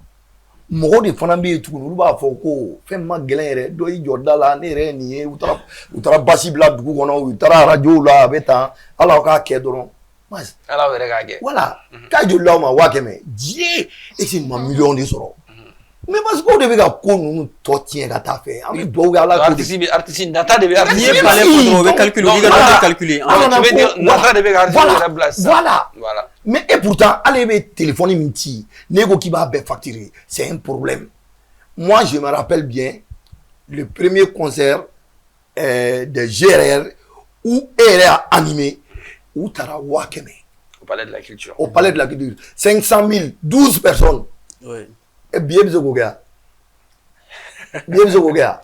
mɔgɔ de fana bɛ yen tuguni olu b'a fɔ ko fɛn ma gɛlɛn yɛrɛ dɔ i jɔ da la ne yɛrɛ nin ye u taara basi bila dugu kɔnɔ u taara radio la a bɛ tan ala aw k'a kɛ dɔrɔn ala yɛrɛ k'a kɛ voilà k'a joli l'aw ma 500 diɲɛ ese ma miliyɔn de sɔrɔ mais parce que o de bɛ ka ko ninnu tɔ tiɲɛ ka taa fɛ an bɛ dugawu kɛ ala artiste nata de bɛ artiste n'i ye palais fɔ dɔrɔn o bɛ calculer o b'i ka nata calculer nata de bɛ ka artiste yɛrɛ bila sisan voilà mais et pourtant ale bɛ téléphone min ci ne ko k'i b'a bɛɛ facturer c'est un problème. Moi je me rappelle bien le premier concert de GRR où elle a animé où taara 500 au palais de la culture. Au palais de la culture 500 000 12 personnes. Oui. Et bien bɛ se k'o kɛ yan bien bɛ se k'o kɛ yan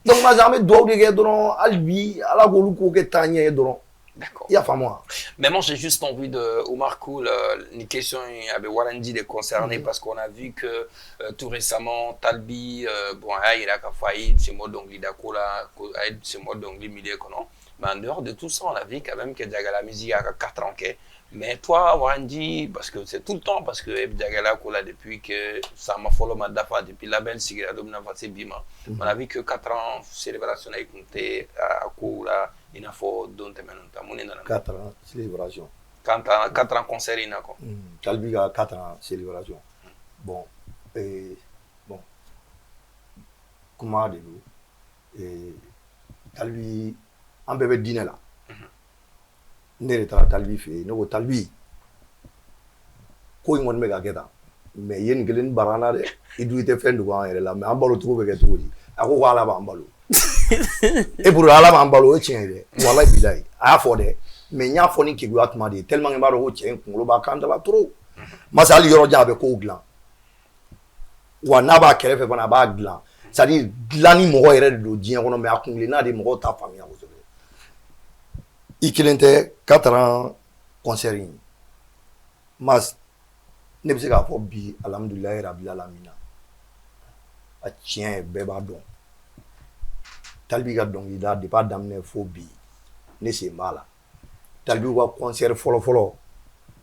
donc ma an bɛ dugawu de kɛ dɔrɔn hali bi ala k'olu ko kɛ taa ɲɛ ye dɔrɔn. D'accord. Il y a pas moi. Mais moi j'ai juste envie de Omar Cool une question avec Warandi les concernés parce qu'on a vu que tout récemment Talbi bon il a failli c'est moi donc l'Idakola c'est moi donc les milliers qu'on a mais en dehors de tout ça on a vu quand même que la musique a 4 ans mais toi Warandi parce que c'est tout le temps parce que Diagala Kola depuis que ça m'a follow ma dafa depuis la belle Sigira Domina Fatsé Bima on a vu que 4 ans célébration a compté à Kola il a fait donc 4 ans célébration. 4 ans concert il a quoi. Talbi a 4 ans célébration. Bon bon comment dire Talbi un bébé dîner là. Ne yɛrɛ taara Talbi fɛ yen ne ko Talbi ko in kɔni bɛ ka kɛ tan mais yen nin kelen bara an na dɛ i dun i tɛ fɛn dogo an yɛrɛ la mais an balo cogo bɛ kɛ cogo di a ko ala b'an balo e pour ala b'an balo o ye tiɲɛ ye dɛ walahi bilahi a y'a fɔ dɛ mais nya fo ni keguya tuma de tellement que baro ko cɛ in kunkolo b'a kan dala trop masa hali yɔrɔ jan a bɛ kow dilan wa n'a b'a kɛrɛfɛ fana a b'a dilan c'est à dire dilan ni mɔgɔ yɛrɛ de don diɲɛ kɔnɔ mais a kunkilenna de mɔgɔw t'a faamuya kosɛbɛ i kelen tɛ 4 ans concert in mas ne bɛ se k'a fɔ bi alhamdulilayi rabbil alamina a tiɲɛ bɛɛ b'a dɔn Talibi ka dɔnkilida depuis a daminɛ fo bi ne sen b'a la Talibi ka concert fɔlɔ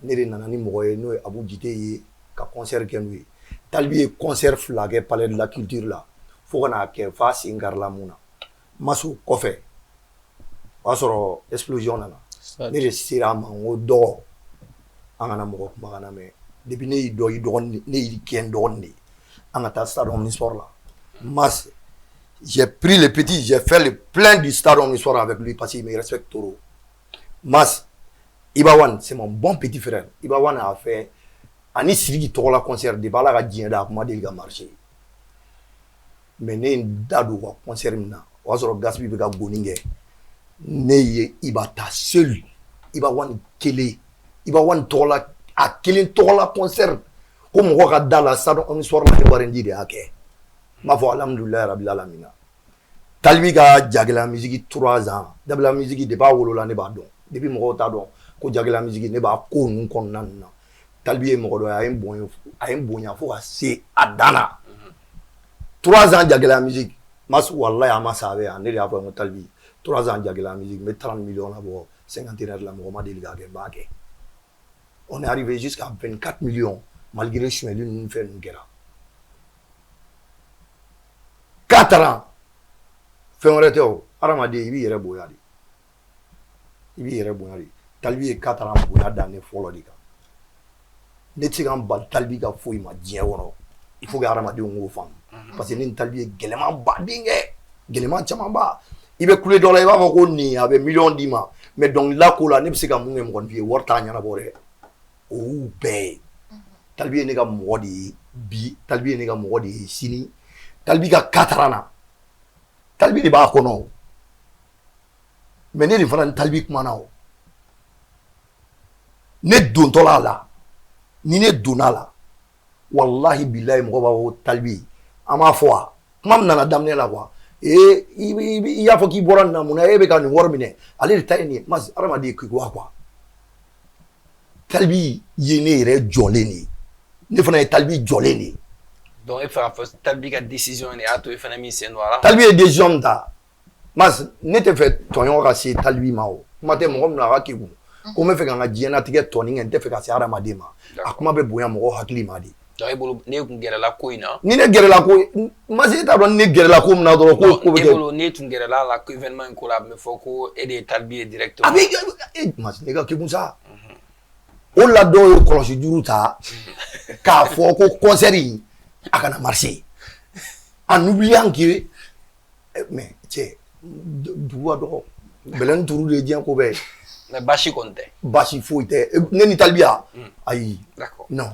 ne de nana ni mɔgɔ ye n'o ye Abu Jite ye ka concert kɛ n'u ye Talibi ye concert 2 kɛ Palais de la Culture la fo ka n'a kɛ f'a sen karila mun na maso kɔfɛ o y'a sɔrɔ explosion nana ne de sera a ma n ko dɔgɔ an kana mɔgɔ kumakan na mɛn depuis ne y'i dɔn i dɔgɔnin ne y'i kɛ n dɔgɔnin de an ka taa stade omnisport la mas j'ai pris le petit j'ai fait le plein du stade omnisport avec lui parce qu'il me respecte trop mas Ibawan c'est mon bon petit frère Ibawan a fait ani Sidiki tɔgɔ la concert de bala ka diɲɛ da a kuma deli ka marcher mais ne da don ka concert min na o y'a sɔrɔ Gaspi bɛ ka goni kɛ ne ye Iba ta seul Ibawan kelen Ibawan tɔgɔ la a kelen tɔgɔ la concert ko mɔgɔ ka da la stade omnisport la ne wari di de y'a kɛ n b'a fɔ alhamdulilayi rabbil alamina Talibi ka Jagɛlɛya musique 3 ans Jagɛlɛya musique depuis a wolola ne b'a dɔn depuis mɔgɔw t'a dɔn ko Jagɛlɛya musique ne b'a ko ninnu kɔnɔna ninnu na Talibi ye mɔgɔ dɔ ye a ye n bonya fo ka se a dan na 3 ans Jagɛlɛya musique mas walayi a ma sa a bɛ yan ne de y'a fɔ n ko Talibi 3 ans Jagɛlɛya musique n bɛ 30 millions labɔ 51 la mɔgɔ ma deli k'a kɛ n b'a kɛ on est arrivé jusqu'à 24 millions malgré suɲɛli ninnu fɛn ninnu kɛra 4 ans fɛn wɛrɛ tɛ o hadamaden i b'i yɛrɛ bonya de Talibi ye 4 ans bonya dan ne fɔlɔ de kan ne tɛ se ka n bali Talibi ka foyi ma diɲɛ kɔnɔ il faut que hadamadenw k'o faamu parce que ne ni Talibi ye gɛlɛman baden kɛ gɛlɛman camanba i bɛ kule dɔ la i b'a fɔ ko nin a bɛ million d'i ma mais dɔnkilida ko la ne bɛ se ka mun kɛ mɔgɔninfin ye wari t'a ɲɛnabɔ dɛ o y'u bɛɛ ye Talibi ye ne ka mɔgɔ de ye bi Talibi ye ne ka mɔgɔ de ye sini Talibi ka 4 ans na Talibi de b'a kɔnɔ mais ne de fana ni Talibi kumana o ne dontɔla a la ni ne donna la wallahi billahi mɔgɔ b'a fɔ ko Talibi an b'a fɔ wa kuma min nana daminɛ la quoi i y'a fɔ k'i bɔra nin na mun na e bɛ ka nin wari minɛ ale de ta ye nin ye mas hadamaden keguya quoi Talibi ye ne yɛrɛ jɔlen de ye ne fana ye Talibi jɔlen de ye donc e fɛ ka fɔ Talibi ka décision de y'a to e fana min sen don a la Talibi ye décision min ta mas ne tɛ fɛ tɔɲɔgɔn ka se Talibi ma o kuma tɛ mɔgɔ min na a ka kegun ko n bɛ fɛ ka n ka diɲɛlatigɛ tɔni kɛ n tɛ fɛ ka se hadamaden ma a kuma bɛ bonya mɔgɔ hakili ma de donc e bolo ne tun gɛrɛla ko in na ni ne gɛrɛla ko mas e t'a dɔn ni ne gɛrɛla ko min na dɔrɔn ko bɛ kɛ e bolo ne tun gɛrɛla la ko événement in ko la a bɛ fɔ ko e de ye Talibi ye directement a bɛ mas ne ka kegun sa o la dɔw ye kɔlɔsi juru ta k'a fɔ ko concert in a kana marcher en oubliant que mais cɛ dugu ka dɔgɔ bɛlɛni turu de ye diɲɛ ko bɛɛ ye mais basi kɔni tɛ basi foyi tɛ ne ni Talibiya ayi d'accord non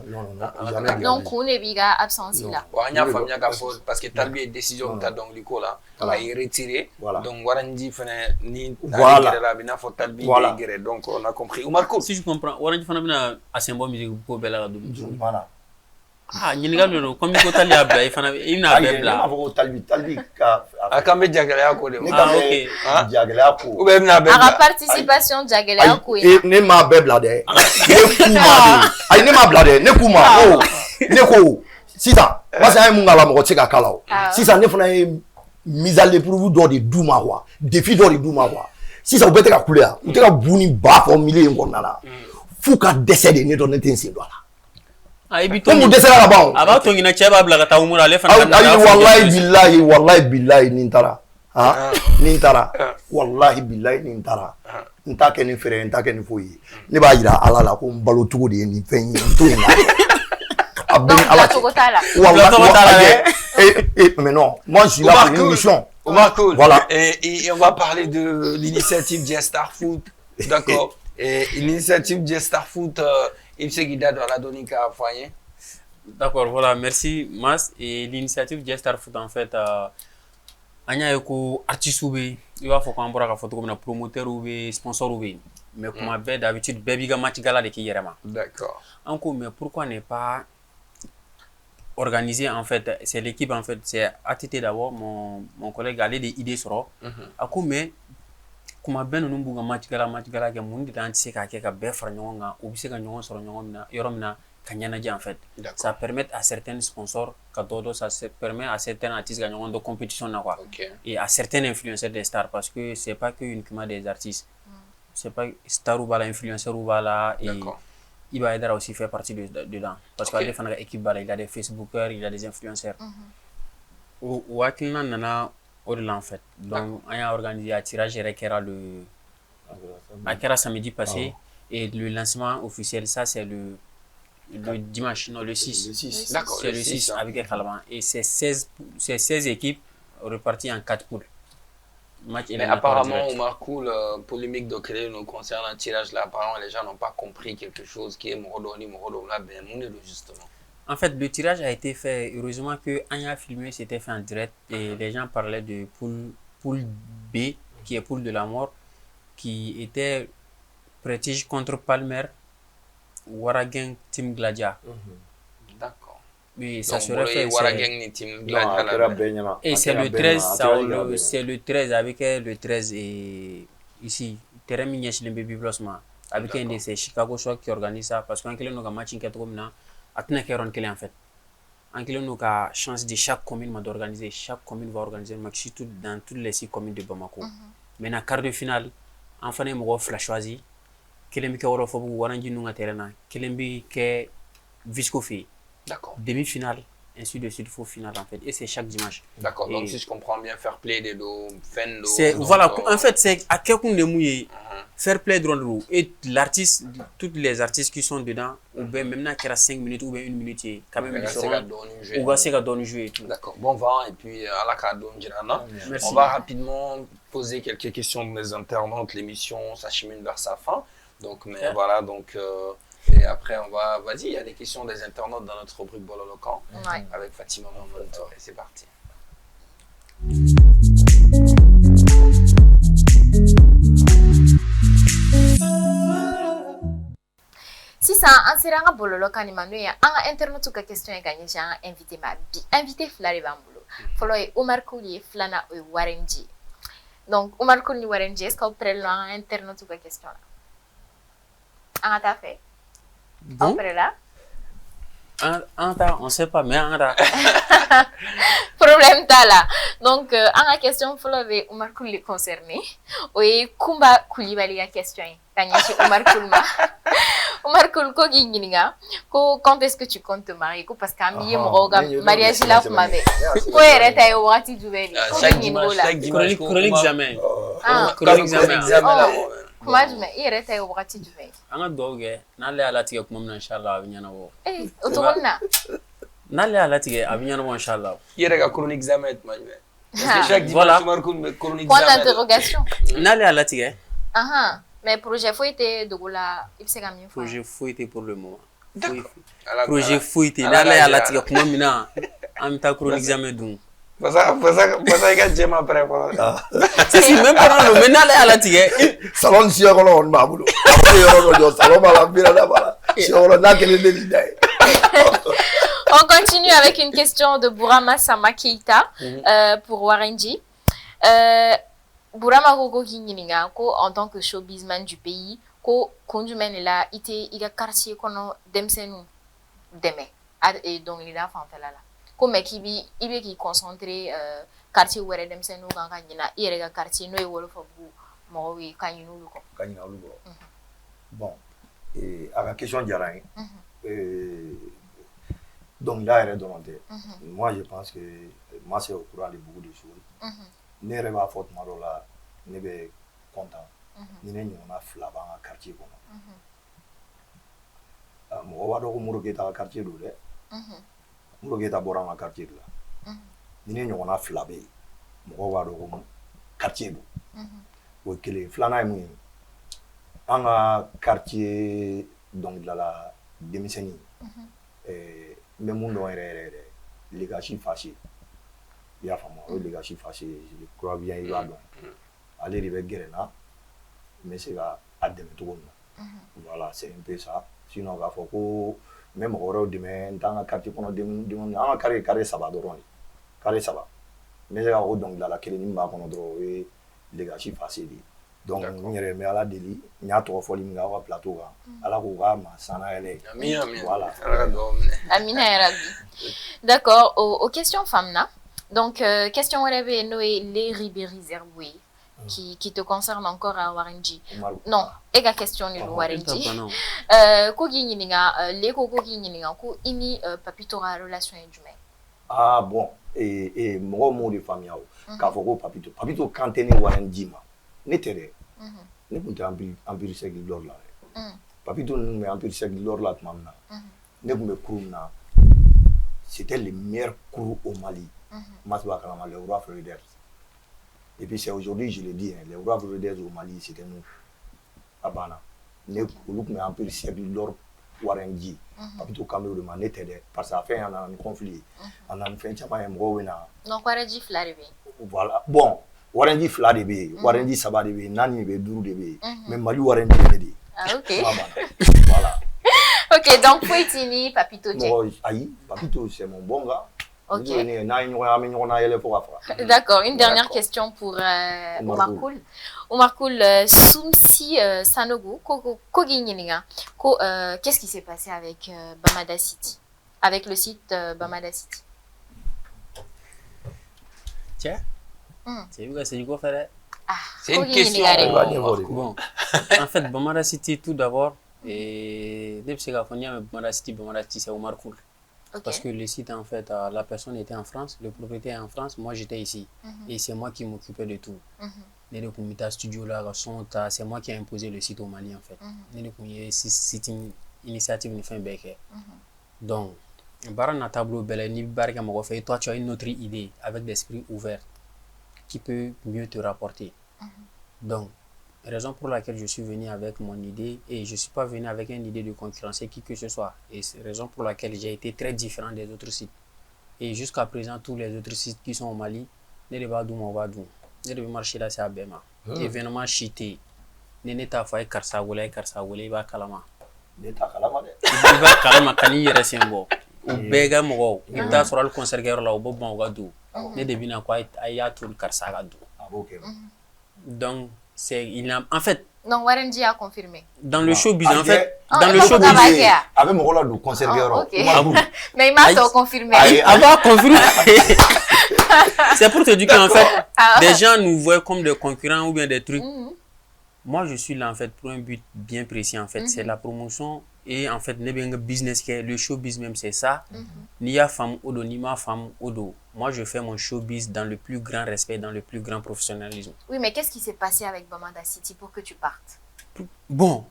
jamais donc kun de b'i ka absence la bon an y'a faamuya k'a fɔ parce que Talibi ye décision min ta dɔnkili ko la a ye retiré donc Waranji fana ni ale gɛrɛla a bɛ n'a fɔ Talibi de gɛrɛ donc on a compris Umar Koum si je comprends Waranji fana bɛna a sen bɔ musique ko bɛɛ la ka don voilà ɲininkali don comme ko Tali y'a bila i fana i bɛna a bɛɛ bila ne m'a fɔ ko Talibi ka a kan bɛ Jagɛlɛya ko de ma ok Jagɛlɛya ko ou bien bɛna a bɛɛ a bila ka participation Jagɛlɛya ko ye ne m'a bɛɛ bila dɛ ne k'u ma de ayi ne m'a bila dɛ ne k'u ma ne ko sisan parce que an ye mun k'a la mɔgɔ tɛ se ka k'a la o sisan ne fana ye mise à l'épreuve dɔ de d'u ma quoi défi dɔ de d'u ma quoi sisan u bɛɛ tɛ ka kule yan u tɛ ka bu ni ba fɔ milieu in kɔnɔna la f'u ka dɛsɛ de ne dɔn ne tɛ n sen don a la ko mun dɛsɛra ka ban a b'a to ɲinɛ cɛ b'a bila ka taa umura ale fana ayi wallahi billahi ni n taara ni n taara wallahi billahi ni n taara n t'a kɛ ni feere ye n t'a kɛ ni foyi ye ne b'a jira ala la ko n balo cogo de ye nin fɛn ye n to yen a bɛ ni ala cɛ mais non moi je suis là pour une mission Omar Koum voilà et on va parler de l'initiative Jazz Star Foot d'accord et l'initiative Jazz Star Foot il se guida dans la Donica Foyer. D'accord, voilà, merci Mas. Et l'initiative Jazz Star Foot en fait, Anya Eko artiste ou il va faut qu'on voit la photo comme un promoteur ou sponsor ou mais kuma bɛɛ d'habitude bɛɛ b'i ka match gala de k'i yɛrɛ ma. D'accord. An ko mais pourquoi ne pas organiser en fait, c'est l'équipe en fait, c'est ATT d'abord, mon collègue ale de idée sɔrɔ. A ko mais kuma bɛɛ ninnu b'u ka match gala kɛ mun de la an tɛ se k'a kɛ ka bɛɛ fara ɲɔgɔn kan u bɛ se ka ɲɔgɔn sɔrɔ ɲɔgɔn min na yɔrɔ min na ka ɲɛnajɛ en fait. Ça permet à certains sponsors ka dɔ ça permet à certains artistes ka ɲɔgɔn dɔn compétition na quoi. Et à certains influenceurs des stars parce que c'est pas que uniquement des artistes. C'est pas star ou b'a la influenceur ou b'a la et Iba Aidara aussi fait partie dedans parce que ale fana ka équipe b'a la il a des facebookers il a des influenceurs. O hakilina nana o de la en fait. Donc on a organisé un tirage yɛrɛ kɛra samedi passé et le lancement officiel ça c'est le dimanche, non le 6. D'accord, c'est le 6 avec Kalaban et c'est 16 équipes reparties en 4 poules. Mais apparemment, Omar Cool, polémique de créer nous concernant un tirage là, apparemment les gens n'ont pas compris quelque chose qui est Morodoni, ben justement. En fait, le tirage a été fait, heureusement que Anya filmé, c'était fait en direct et les gens parlaient de poule B, qui est poule de la mort, qui était Prestige contre Palmer, Warageng Team Gladia. D'accord. Oui, ça serait fait. Et c'est le 13 avec le 13 et ici, terrain minier Baby Blossman, avec un de ces Chicago Shock qui organise ça parce qu'un kilomètre de match en fait. Un kilomètre a chance de chaque commune d'organiser. Chaque commune va organiser un match dans toutes les 6 communes de Bamako. Maintenant, quart de finale, enfin, il y a choisi. Kelembi Woro Fobu Warangi Nunga Terena, Kelembi Ke Viscofi. D'accord. Demi-finale, ainsi de suite, faut finale en fait. Et c'est chaque dimanche. D'accord. Donc si je comprends bien, fair play des dos, Fendo. Voilà, en fait, c'est à quel point de mouillé, fair play de Rondrou. Et l'artiste, tous les artistes qui sont dedans, ou bien même qu'il y a 5 minutes ou bien 1 minute, quand même, ils seront. Ou bien c'est qu'à donner jouer et tout. D'accord. Bon vent et puis à la Kadon Girana. On va rapidement poser quelques questions de mes internautes. L'émission s'achemine vers sa fin. Donc, mais voilà, donc. Et après, on va. Vas-y, il y a des questions des internautes dans notre rubrique Bololocan avec Fatima Mamontore. C'est parti. Si ça en sera un Bololocan, il y a un internaute qui a question et gagné. J'ai invité ma invité Flari Bambulo. Follow Omar Kouli, Flana et Warenji. Donc, Omar Kouli Warenji, est-ce que vous prenez un internaute qui a question là? On a fait. Bon. Après là. On sait pas, mais on a. Problème t'as là. Donc, en la question, il faut lever Omar Kouli concerné. Oui, Kumba Koulibaly a question. Kanyasi Omar Koulma. Omar Koul ko gingininga. Ko quand est-ce que tu comptes te marier? Ko parce qu'à mi moga mariage là pour ma mère. Ko ereta yo wati duveli. Chaque dimanche. Chronique jamais. Chronique jamais. Comment je mets? Ereta yo wati duveli. Anga doge. N'ale ala tige kuma mina inshallah abinyana wo. Eh, otorona. N'ale ala tige abinyana wo inshallah. Yerega chronique jamais majme. Parce que chaque dimanche Omar Koul chronique Point jamais. d'interrogation. N'ale ala tige. Mais projet faut été de gola ipsega mi fois. Projet faut été pour le moment. Projet faut été. N'ale ala tige kuma mina. Amta chronique jamais dun. Parce que quand j'aime après Si même pas non mais n'ale ala tige. Salon si on on m'a boulot. Salon m'a bien là-bas. Si on a quel est On continue avec une question de Bourama Sama Keita pour Warenji. Bourama Gogo Kingininga, en tant que showbizman du pays, ko condumen la ite iga quartier kono demsenu deme. Et donc il a fait là. Comme qui ibe qui concentré quartier were demsenu ganga nyina irega quartier no e wolofa bu mo wi kanyinu luko. Kanyinu luko. Bon, et à la question d'Yarain. Donc là, elle est demandée. Moi, je pense que moi, c'est au courant de beaucoup de choses. Ne rêve à faute marola, ne be content. Ni ne nyona flaba en quartier kono. Mo wa do ko murugeta quartier do le. Murugeta bora ma quartier la. Ni ne nyona flabe. Mo wa do ko quartier do. Wo kele flana mu. Anga quartier donc la démissionné. Mais mon nom est legacy fâché. Il y a vraiment legacy fâché, je crois bien il va donc aller avec Guérena mais c'est là a dɛmɛ cogo min na voilà c'est un peu ça sinon k'a fɔ ko n bɛ mɔgɔ wɛrɛw dɛmɛ n t'an ka quartier kɔnɔ denmisɛnnin an ka carré 3 dɔrɔn de carré 3 n bɛ se k'a fɔ ko dɔnkilidala kelen min b'a kɔnɔ dɔrɔn o ye Legacy Facé de ye donc n yɛrɛ n bɛ Ala deli n y'a tɔgɔ fɔli min kɛ aw ka plateau kan Ala k'o k'a ma sanna yɛlɛ voilà Amina Yarabi. D'accord, aux questions femmes là. Donc question whatever Noé les Ribéry Zerboué qui te concerne encore à Warenji. Non, ega question ni Warenji. Ko gi nyininga les ko gi nyininga ko ini papito ra relation et jume. Ah bon et mɔgɔ de famille k'a fɔ ko papito kan tɛ ne Warenji ma ne tɛ dɛ ne kun tɛ empire sec lor la dɛ papito ninnu bɛ empire sec lor la tuma min na ne kun bɛ cour min na c'était les meilleurs cours au Mali. Masba Kalama, les rois Florides. Et puis c'est aujourd'hui, je le dis, hein, les rois Florides au Mali, c'était nous. Abana. Nous avons un peu le siècle de l'or Warenji. Papito Kamé de Manété, parce qu'à fait, on a un conflit. On a fait un champagne Mwena. Donc, Warenji Flarebe. Voilà. Bon, Warenji Flarebe, Warenji Sabadebe, Nani Dourudebe, mais Mali Warenji. Ah, ok. Voilà. Ok, donc Fouetini, Papito. Aïe, Papito, c'est mon bon gars. Ok. D'accord, une dernière question pour Omar Koul. Omar Koul, Soumsi Sanogo, qu'est-ce qui s'est passé avec Bamada City, avec le site Bamada City? Tiens, c'est où c'est du quoi faire? C'est une question. Bon, en fait, Bamada City, tout d'abord, et depuis que Bamada City, c'est Omar Koul. Okay. Parce que le site, en fait, la personne était en France, le propriétaire est en France, moi j'étais ici. Et c'est moi qui m'occupais de tout. Les comités studio là, c'est moi qui ai imposé le site au Mali, en fait. C'est une initiative de fin béquet. Donc, Baran tableau toi tu as une autre idée avec l'esprit ouvert qui peut mieux te rapporter. Donc, raison pour laquelle je suis venu avec mon idée et je ne suis pas venu avec une idée de concurrencer qui que ce soit. Et c'est raison pour laquelle j'ai été très différent des autres sites. Et jusqu'à présent, tous les autres sites qui sont au Mali, ne les va d'où on va d'où. Ne les marcher là, c'est à Bema. Événement chité. Ne n'est pas fait Karsawole, il va Kalama. Il va Kalama, Kani Yeresembo. Ou Bega Mogo. Il t'a sur le concert là, au Bob Magadou. Ne devine à quoi il y a tout le Karsagadou. Donc, en fait, non, Warenji a confirmé. Dans le showbiz, en fait, dans le showbiz, avec mon rôle de conservateur. Mais il m'a confirmé. Confirmé. C'est pour te dire qu'en fait, des gens nous voient comme des concurrents ou bien des trucs. Moi, je suis là en fait pour un but bien précis en fait, c'est la promotion et en fait, business le showbiz même c'est ça. Ni ya femme odo ni ma femme odo. Moi, je fais mon showbiz dans le plus grand respect, dans le plus grand professionnalisme. Oui, mais qu'est-ce qui s'est passé avec Bamada City pour que tu partes? Bon,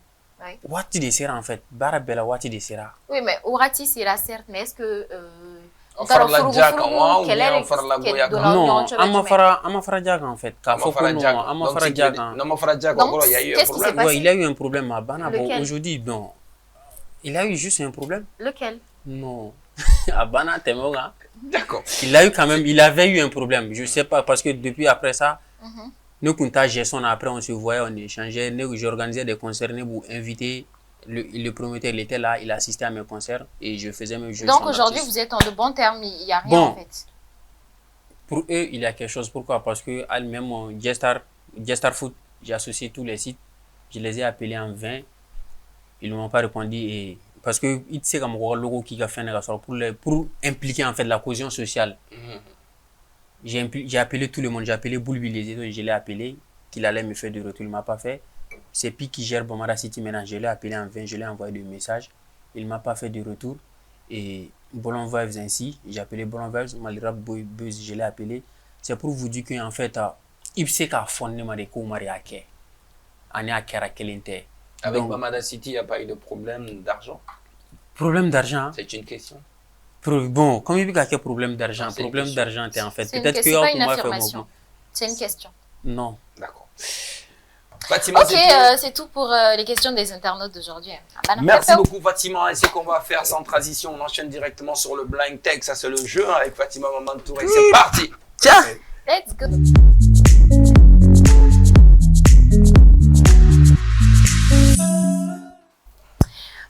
Wati de Sera en fait, Barabella Wati de Sera. Oui, mais Orati Sera certes, mais est-ce que on fera la jack on fera la goya non, Amafara Jack en fait. Amafara Jack. Il y a eu un problème à Bana. Aujourd'hui, non. Il a eu juste un problème. Lequel? Non. À Bana Temoga. D'accord. Il avait eu un problème. Je sais pas parce que depuis après ça, nous comptageons après on se voyait, on échangeait, j'organisais des concerts pour inviter. Le promoteur, il était là, il assistait à mes concerts et je faisais mes jeux. Donc aujourd'hui, vous êtes en de bons termes, il n'y a rien en fait. Pour eux, il y a quelque chose. Pourquoi? Parce que même Gestar Foot, j'ai associé tous les sites, je les ai appelés en vain. Ils ne m'ont pas répondu et parce que il sait comme un logo qui a fait pour impliquer en fait la cohésion sociale. J'ai appelé tout le monde, j'ai appelé Boulby, je l'ai appelé, qu'il allait me faire de retour, il ne m'a pas fait. C'est Pi qui gère Bamada City maintenant, je l'ai appelé en vain, je l'ai envoyé des messages, il ne m'a pas fait de retour. Et Bolon Vibes ainsi, j'ai appelé Bolon Vibes, Malira Buzz, je l'ai appelé. C'est pour vous dire qu'en fait, il sait qu'à fondre ma déco mariake. On est à Kerakelente. Avec Bamada City, il n'y a pas eu de problème d'argent? Problème d'argent? C'est une question. Bon, comme il y a quel problème d'argent? Problème d'argent, en fait. Peut-être que c'est une affirmation. C'est une question. Non. D'accord. Fatima, ok, c'est tout pour les questions des internautes d'aujourd'hui. Merci beaucoup Fatima, c'est ce qu'on va faire sans transition. On enchaîne directement sur le blind tech, ça c'est le jeu avec Fatima Maman Touré. C'est parti. Tiens. Let's go.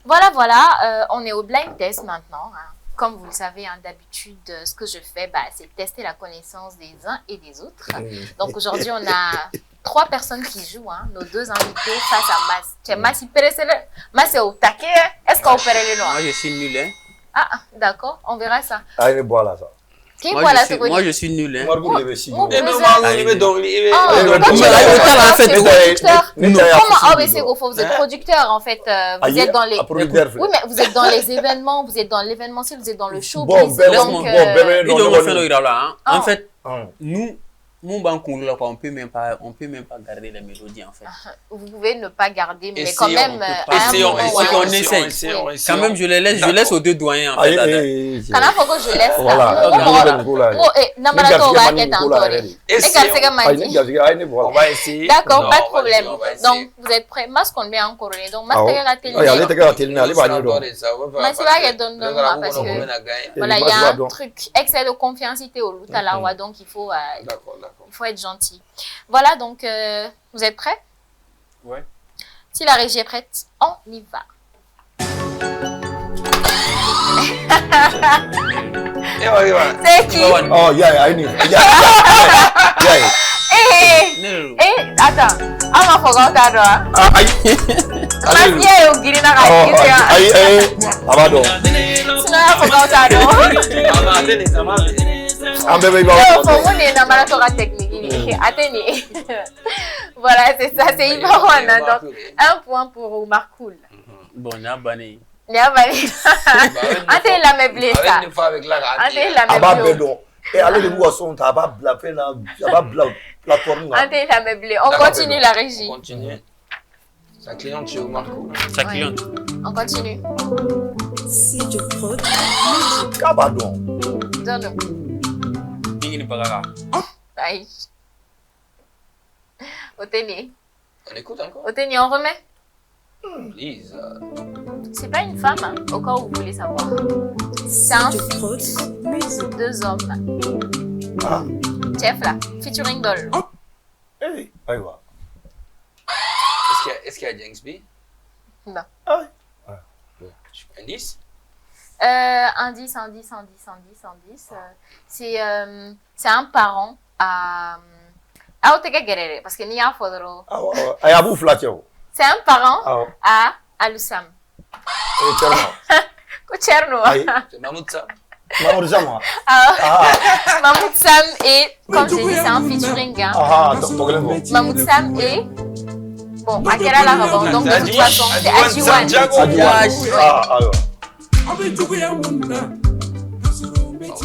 Voilà, on est au blind test maintenant. Hein. Comme vous le savez, hein, d'habitude, ce que je fais, c'est tester la connaissance des uns et des autres. Donc aujourd'hui, on a 3 personnes qui jouent, hein, nos 2 invités face à Mas. Tu es Mas, Mas est au taquet. Est-ce qu'on peut aller loin? Moi, je suis nul. Hein. Ah, d'accord, on verra ça. Ah, il est bon là, ça. Moi, je suis nul. Hein. Comment vous êtes producteur en fait. Vous êtes dans les. Oui, mais vous êtes dans les événements, vous êtes dans l'événementiel, vous êtes dans le showbiz. En fait, nous. On peut même pas garder les mélodies en fait. Vous pouvez ne pas garder, mais quand même. Essayons. Quand même, je laisse aux 2 doyens en fait. Quand il faut que je laisse. On va essayer. D'accord, pas de problème. Donc, vous êtes prêts? Mas qu'on met en coréen. Donc, Mas parce que voilà, il y a un truc, excès de confiance au Lutalawa, donc il faut être gentil. Voilà, donc, vous êtes prêts? Ouais. Si la régie est prête, on y va. C'est qui? Oh, attends. I'm a forgot that. Voilà, c'est ça, c'est Ibarwana. Donc, 1 point pour Marcoul. Bon, on a banni. Ante la meublé ça. Ante la meublé. Et allez, vous sont à bas plateforme. Ante la meublé. On continue la régie. On continue. Sa cliente chez Marco. Sa cliente. On continue. Si je prends. Cabadon. Donne-nous. Bingini Bagara. Aïe. Oteni. On écoute encore. Oteni, on remet. Lise. C'est pas une femme, hein, au cas où vous voulez savoir. C'est un feat. 2 hommes. Ah. Chef là, featuring Doll. Hey, aïwa. Est-ce qu'il y a Jenks B? Non. Ah oui. Indice? Indice. C'est un parent à Otega Guerrero, parce que Nia Fodoro. Ayabou Flatio. C'est un parent à Alusam. Kucherno. C'est Mahmoud Sam. Mahmoud Sam. Mahmoud Sam et, comme je dis, c'est un featuring. Mahmoud Sam et. Bon, à quelle heure la rebond? Donc, de toute façon, c'est Ajiwan.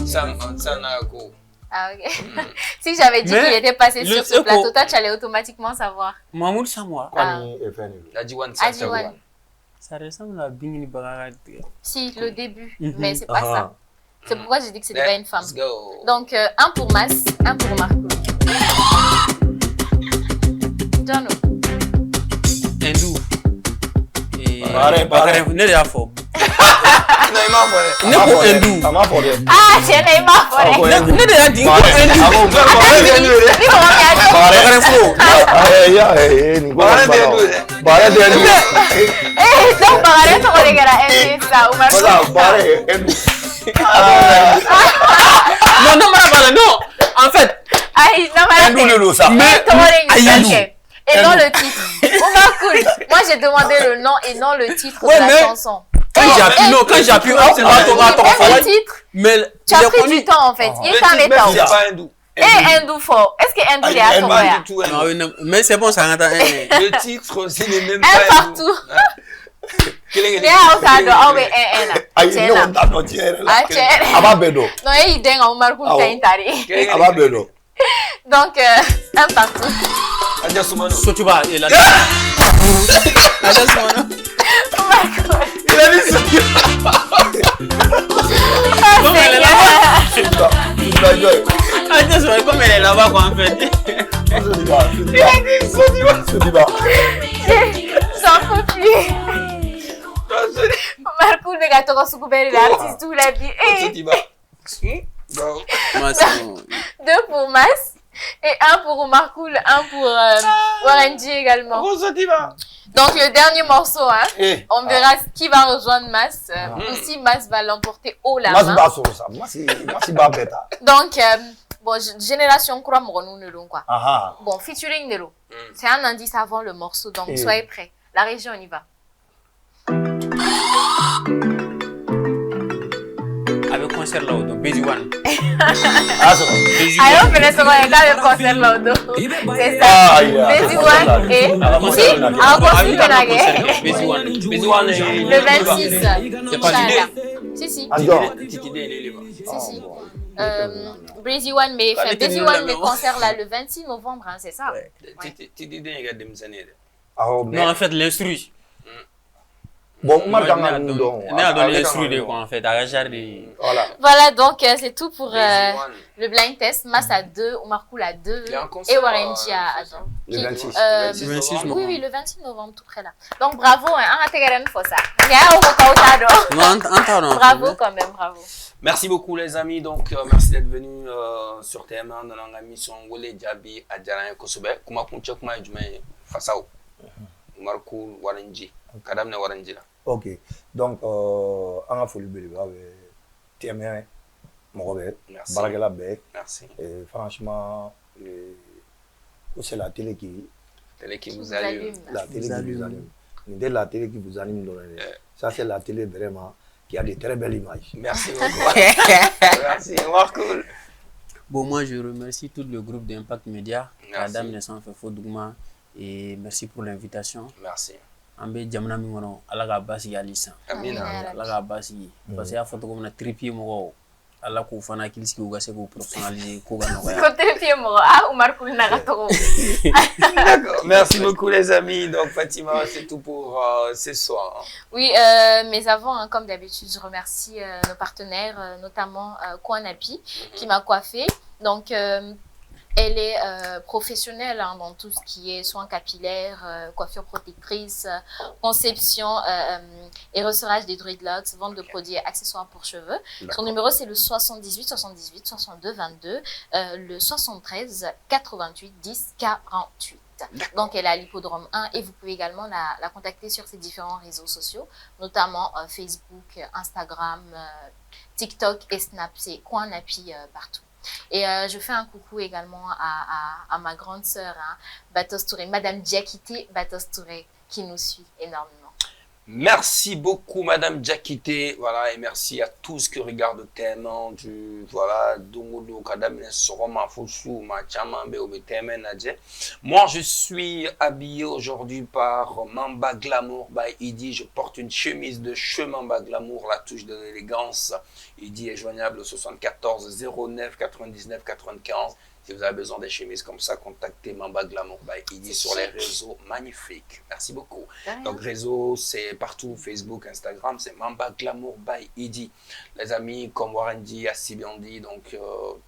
Sam Nako. Ah, ok. Si j'avais dit qu'il était passé sur ce plateau, toi, tu allais automatiquement savoir. Mahmoud Samoa. Ajiwan. Ça ressemble à Bingini Bagara. Si, le début, mais c'est pas ça. C'est pourquoi j'ai dit que c'était pas une femme. Let's go. Donc, 1 pour Mas, 1 pour Marco. Jono. Hindou. Ne l'a faux. Ne ko Hindou. Ah, c'est Neymar for it. Ne l'a dit ko Hindou. Donc, Bagare, tu regardes ça, ou Non. En fait. Et non le titre. Cool. Moi, j'ai demandé le nom et non le titre de la chanson. Quand j'appuie, le titre. Mais tu as pris du temps en fait. Il est en état. C'est pas hindou. Et hindou fort. Est-ce que hindou est à Toraya? Mais c'est bon, ça rentre. Le titre, c'est les mêmes un partout. Mais à Okado, ah oui, non, il dingue en Marco Taintari. Donc, un partout. Adja Soumano. Sotuba, il a dit. Adja Soumano. Il a dit Sotuba. Comme elle est là-bas. Adja Soumano, comme elle est là-bas, quoi, en fait. Il a dit Sotuba. J'en peux plus. Marco de Gato Soukuberi, l'artiste tout la vie. Sotuba. 2 pour Mas. Et 1 pour Marcoul, 1 pour Warenji également. Donc, le dernier morceau, hein, Eh. on verra qui va rejoindre Mas, ou si Mas va l'emporter haut la Mas main. ba sɔrɔ sa Mas b'a bɛɛ ta. Donc, bon, génération Kura Moronou Nelon, quoi. Aha. Bon, featuring Nelo. C'est un indice avant le morceau, donc Eh. soyez prêts. La région, on y va. Avec concert là, donc Busy One. A sɔrɔ. Alors, peut-être qu'on est dans le concert là, c'est ça. Ah, yeah. Busy One et... Si, encore si, Benagé. Busy One. Busy One est- Le 26, C'est pas Inch'Allah. Si. Andor. Titi D, il est libre. Si. Breezy One, mais Allez, Breezy t'es One, nul, le là, concert là, le 26 novembre, hein, c'est ça? Titi D, il y a des missionnaires. Awɔ Non, en mais fait, l'instru. bon Umar Ne kan ka a mun donné dɔn. ne a donné Ale kan l'instru ka de mun quoi, dɔn. en fait. À Rachar de. Voilà. Voilà, donc c'est tout pour Busy One. le blind test. Mas à 2, Omar Koul à 2 Il y a un concert, et Warenji à c'est ça? 2. Le 26. Euh, 26 oui, novembre. oui, le 26 novembre, tout près là. Donc bravo, hein, on a tegeren pour ça. Bien, on va Non, entends. Bravo quand même, bravo. Merci beaucoup les amis, donc merci d'être venus sur TM1 dans la mission Wole Djabi à Djalan Kosobe. Kuma kunche kuma jume fasao. Marku Warenji. Kadam ne Warenji là. Ok. Donc an ka foli belebeleba bɛ TM1 mɔgɔ bɛɛ, Merci. baarakɛla bɛɛ. Merci. Et franchement, c'est la télé Télé qui vous Vous allume. allume. la télé qui vous anime. Nin la télé qui vous anime dɔrɔn dɛ. Ça c'est la télé vraiment qui a de très belles images. Merci beaucoup. Merci, Marco. Bon, moi, je remercie tout le groupe d'Impact Media, Merci. Madame Nessan Fefo Dougma, et merci pour l'invitation. Merci. An bɛ jamana min kɔnɔ Ala ka basigi hali sisan. Amina. Ala ka basigi parce que y'a fɔ cogo min na tripier mɔgɔw Ala k'u fana hakili sigi u ka se k'u personnaliser ko ka nɔgɔya. Côté pied, moi, ah, Omar Koul n'a pas trop. D'accord. Merci beaucoup les amis. Donc Fatima, c'est tout pour ce soir. Oui, mais avant, hein, comme d'habitude, je remercie nos partenaires, notamment Kouanapi, qui m'a coiffée. Donc, elle est professionnelle hein, dans tout ce qui est soins capillaires, coiffure protectrice, conception et resserrage des dreadlocks, vente de produits et accessoires pour cheveux. Son numéro, c'est le 78 78 62 22, le 73 88 10 48. Donc, elle est à l'Hippodrome 1 et vous pouvez également la contacter sur ses différents réseaux sociaux, notamment Facebook, Instagram, TikTok et Snap. C'est Kouanapi partout. Et je fais un coucou également à ma grande sœur, hein, Batos Touré, Madame Diakité Batos Touré, qui nous suit énormément. Merci beaucoup Madame Diakité, voilà, et merci à tous qui regardent TM1 du voilà Dongodo Kadamine Soroma Fosu Machamambe Obeteme Nadje. Moi je suis habillé aujourd'hui par Mamba Glamour by Idi. Je porte une chemise de Mamba Glamour, la touche de l'élégance. Idi est joignable au 74 09 99 95. Si vous avez besoin des chemises comme ça, contactez Mamba Glamour by Idi sur les réseaux magnifiques. Merci beaucoup. Donc réseau, c'est partout, Facebook, Instagram, c'est Mamba Glamour by Idi. Les amis, comme Warren dit, a si bien dit, donc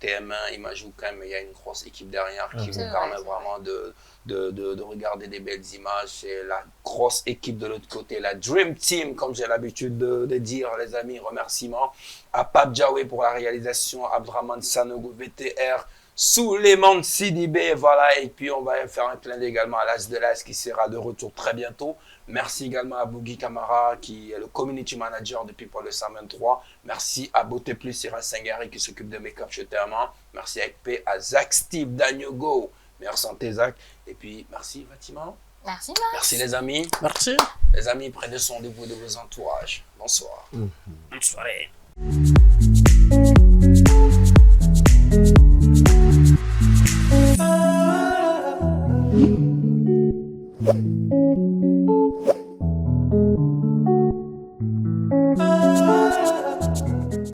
TM1, Imagou quand même, il y a une grosse équipe derrière qui vous permet vraiment de regarder des belles images. C'est la grosse équipe de l'autre côté, la Dream Team, comme j'ai l'habitude de dire, les amis. Remerciements à Pape Djawé pour la réalisation, Abdraman Sanogo, VTR, Souleymane Sidibé, voilà, et puis on va faire un clin d'œil également à l'As de l'As qui sera de retour très bientôt. Merci également à Boogie Kamara qui est le community manager depuis pour le 123. Merci à Beauté Plus Sira Sengari qui s'occupe de make-up chez Therma. Merci avec P à Zach Steve Danyogo. Meilleure santé Zach. Et puis merci Fatima. Merci, Merci les amis. Merci. Les amis, prenez soin de vous et de vos entourages. Bonsoir. Bonne soirée. Thank you.